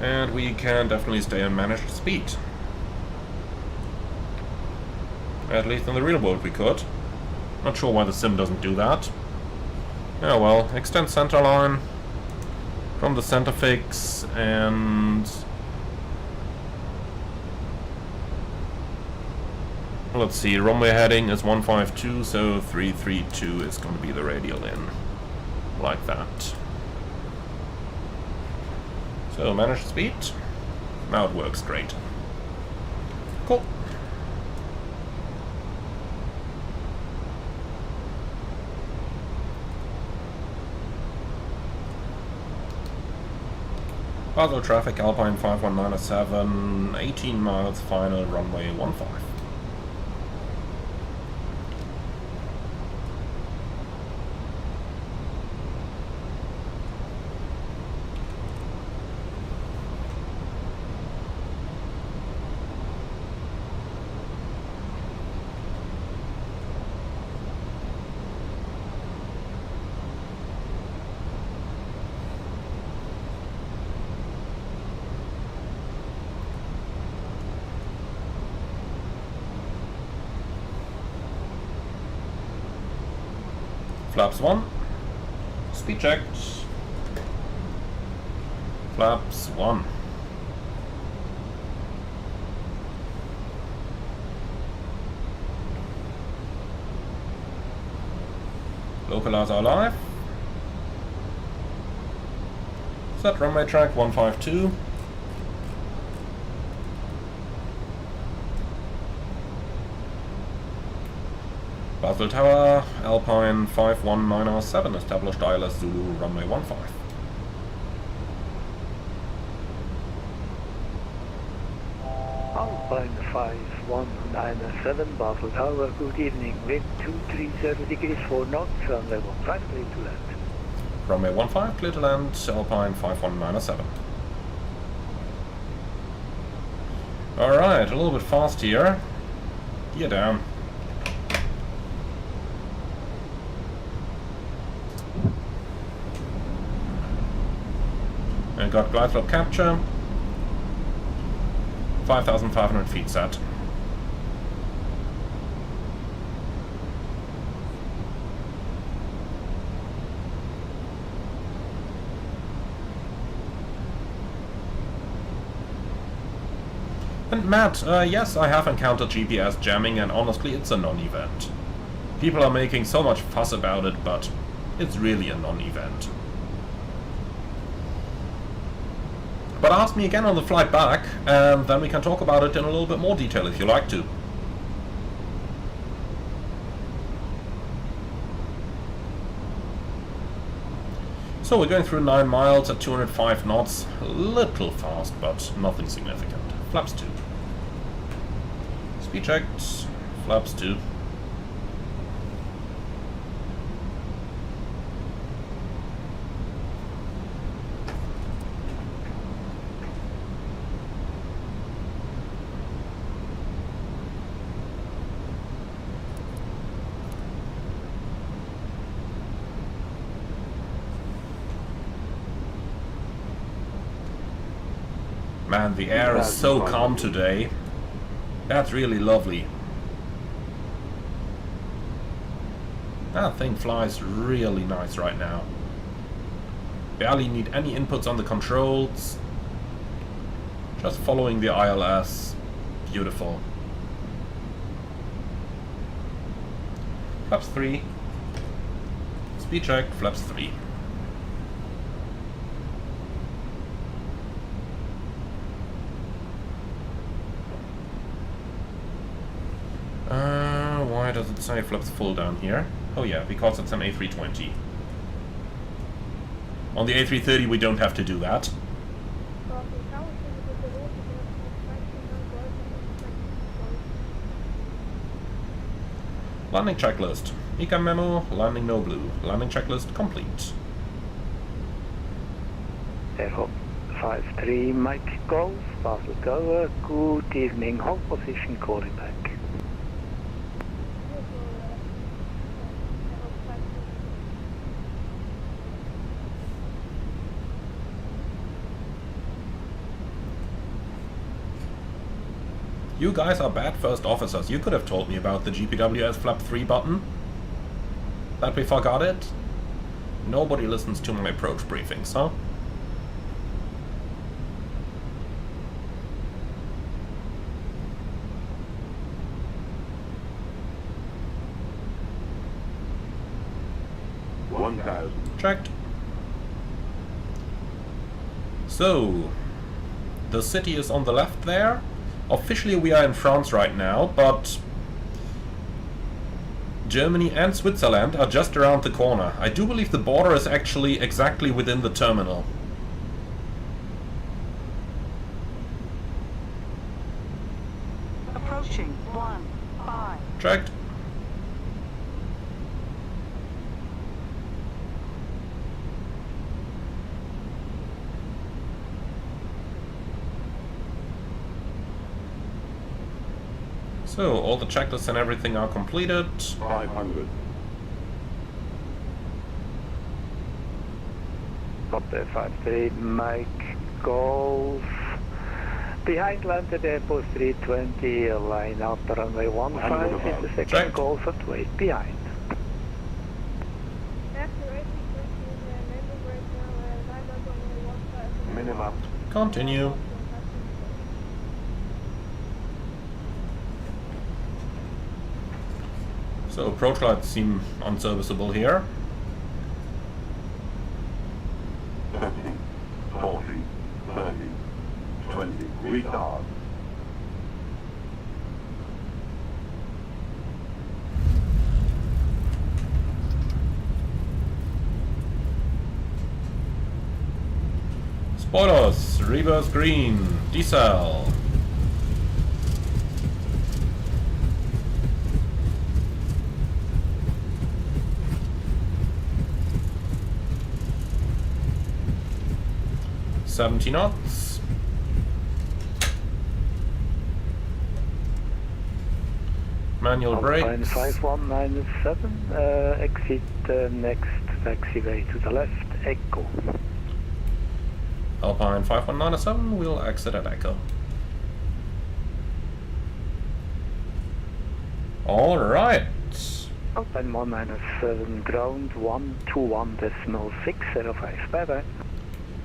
And we can definitely stay on managed speed. At least in the real world we could. Not sure why the sim doesn't do that. Yeah, well, extend center line from the center fix, and let's see, runway heading is 152, so 332 is going to be the radial in, like that. So, managed speed. Now it works great. Cool. Basel traffic, Alpine 51907, 18 miles, final runway 15. Flaps 1, speed checked, flaps 1. Localizer alive. Set runway track 152. Basel Tower, Alpine 51907, established ILS Zulu, runway 15. Alpine 5197, Basel Tower, good evening. Wind 230 degrees 4 knots, runway 15, clear to land. Runway 15, clear to land, Alpine 51907. Alright, a little bit fast here. Gear down. And got glide slope capture. 5,500 feet set. And Matt, yes, I have encountered GPS jamming, and honestly, it's a non-event. People are making so much fuss about it, but it's really a non-event. But ask me again on the flight back, and then we can talk about it in a little bit more detail if you like to. So we're going through 9 miles at 205 knots. A little fast, but nothing significant. Flaps 2. Speed checked. Flaps 2. Man, the air is so calm today. That's really lovely. That thing flies really nice right now. Barely need any inputs on the controls. Just following the ILS. Beautiful. Flaps 3. Speed check, flaps 3. Why does it say flaps full down here? Oh yeah, because it's an A320. On the A330 we don't have to do that. Landing checklist. Ecam memo, landing no blue. Landing checklist complete. Airhop 53 Mike Golf, Basel Tower, good evening, hold position, calling back. You guys are bad first officers. You could have told me about the GPWS flap 3 button. That we forgot it? Nobody listens to my approach briefings, huh? Checked. So, the city is on the left there. Officially we are in France right now, but Germany and Switzerland are just around the corner. I do believe the border is actually exactly within the terminal. Approaching 1-5. Checked. So, all the checklists and everything are completed. 500. Copy 53, Mike Golf. Behind landed Airbus 320, line up runway 15, intersection Check. Golf and wait behind. Minimum. Continue. So, approach lights seem unserviceable here. 30, 40, 30, 20. Retard. Spoilers, reverse green, decel. $70 knots. Manual Alpine brakes. 5197, exit next taxiway to the left, Echo. Alpine 5197, we'll exit at Echo. Alright. Alpine 197, ground 121.605, bye bye.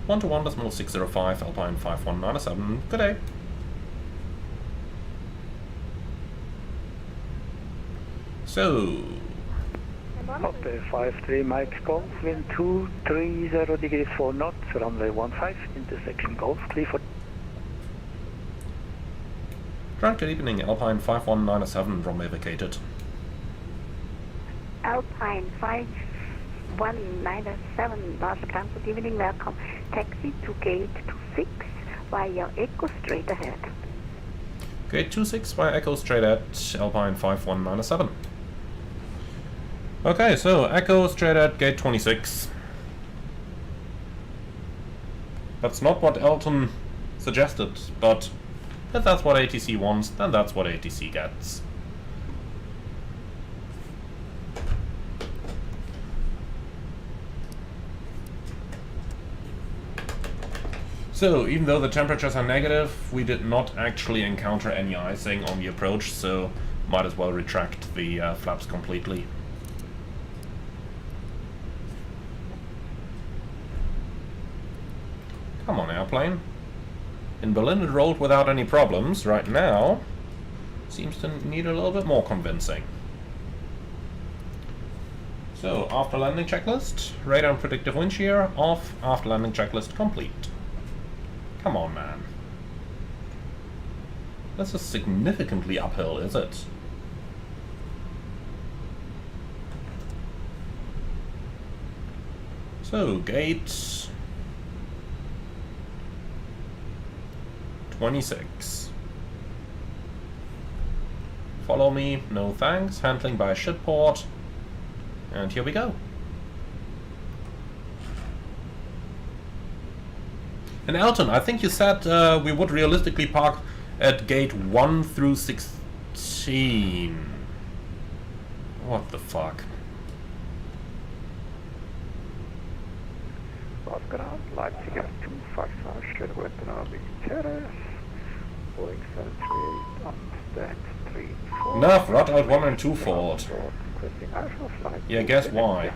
121.605, Alpine 5197, good day. So, Copy 53, Mike Golf, wind 230 degrees 4 knots, runway 15, intersection Golf, clear for... good evening, Alpine 5197, runway vacated. Alpine 5197, last ground, good evening, welcome. Taxi to gate 26 via Echo straight ahead. Gate 26 via Echo straight at Alpine 5197. Okay, so Echo straight at gate 26. That's not what Elton suggested, but if that's what ATC wants, then that's what ATC gets. So, even though the temperatures are negative, we did not actually encounter any icing on the approach, so might as well retract the flaps completely. Come on, airplane. In Berlin it rolled without any problems. Right now, seems to need a little bit more convincing. So, after landing checklist, radar and predictive wind shear off, after landing checklist complete. Come on, man. This is significantly uphill, is it? So, gate 26. Follow me, no thanks. Handling by shipport. And here we go. And Elton, I think you said we would realistically park at gate 1 through 16. What the fuck? Last ground, Leipzig 255, Sternwetten Army Terrace, Boeing 738 on that 34. Enough, rot out 1 and 2 forward. Requesting Alpha flight. Yeah, guess why?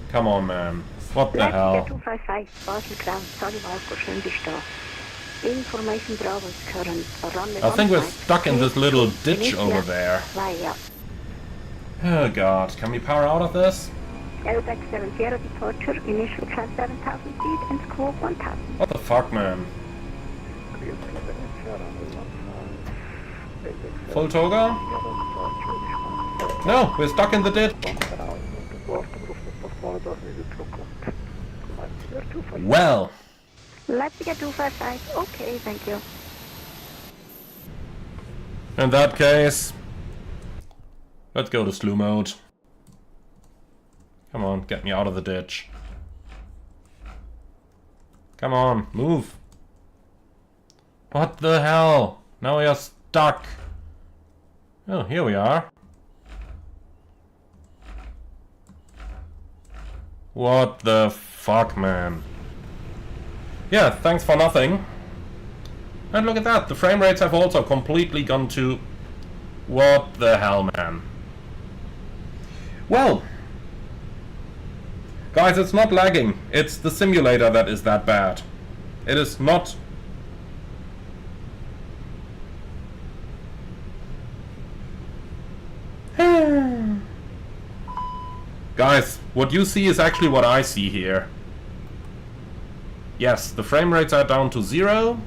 Come on, man. What the hell? 255, Basel ground, sorry, Marco, schön bist da. Information Bravo is current, runway I think we're 15, stuck in this little ditch Initial over there. via Oh god, can we power out of this? Airbus 70 departure, initial climb 7,000 feet and squawk 1,000. What the fuck, man? Full toga? No, we're stuck in the ditch. Well, Leipzig 255, okay, thank you. In that case, let's go to slew mode. Come on, get me out of the ditch. Come on, move. What the hell? Now we are stuck. Oh, here we are. What the fuck, man? Yeah, thanks for nothing. And look at that, the frame rates have also completely gone to... What the hell, man? Well... Guys, it's not lagging. It's the simulator that is that bad. It is not... Guys, what you see is actually what I see here. Yes, the frame rates are down to 0.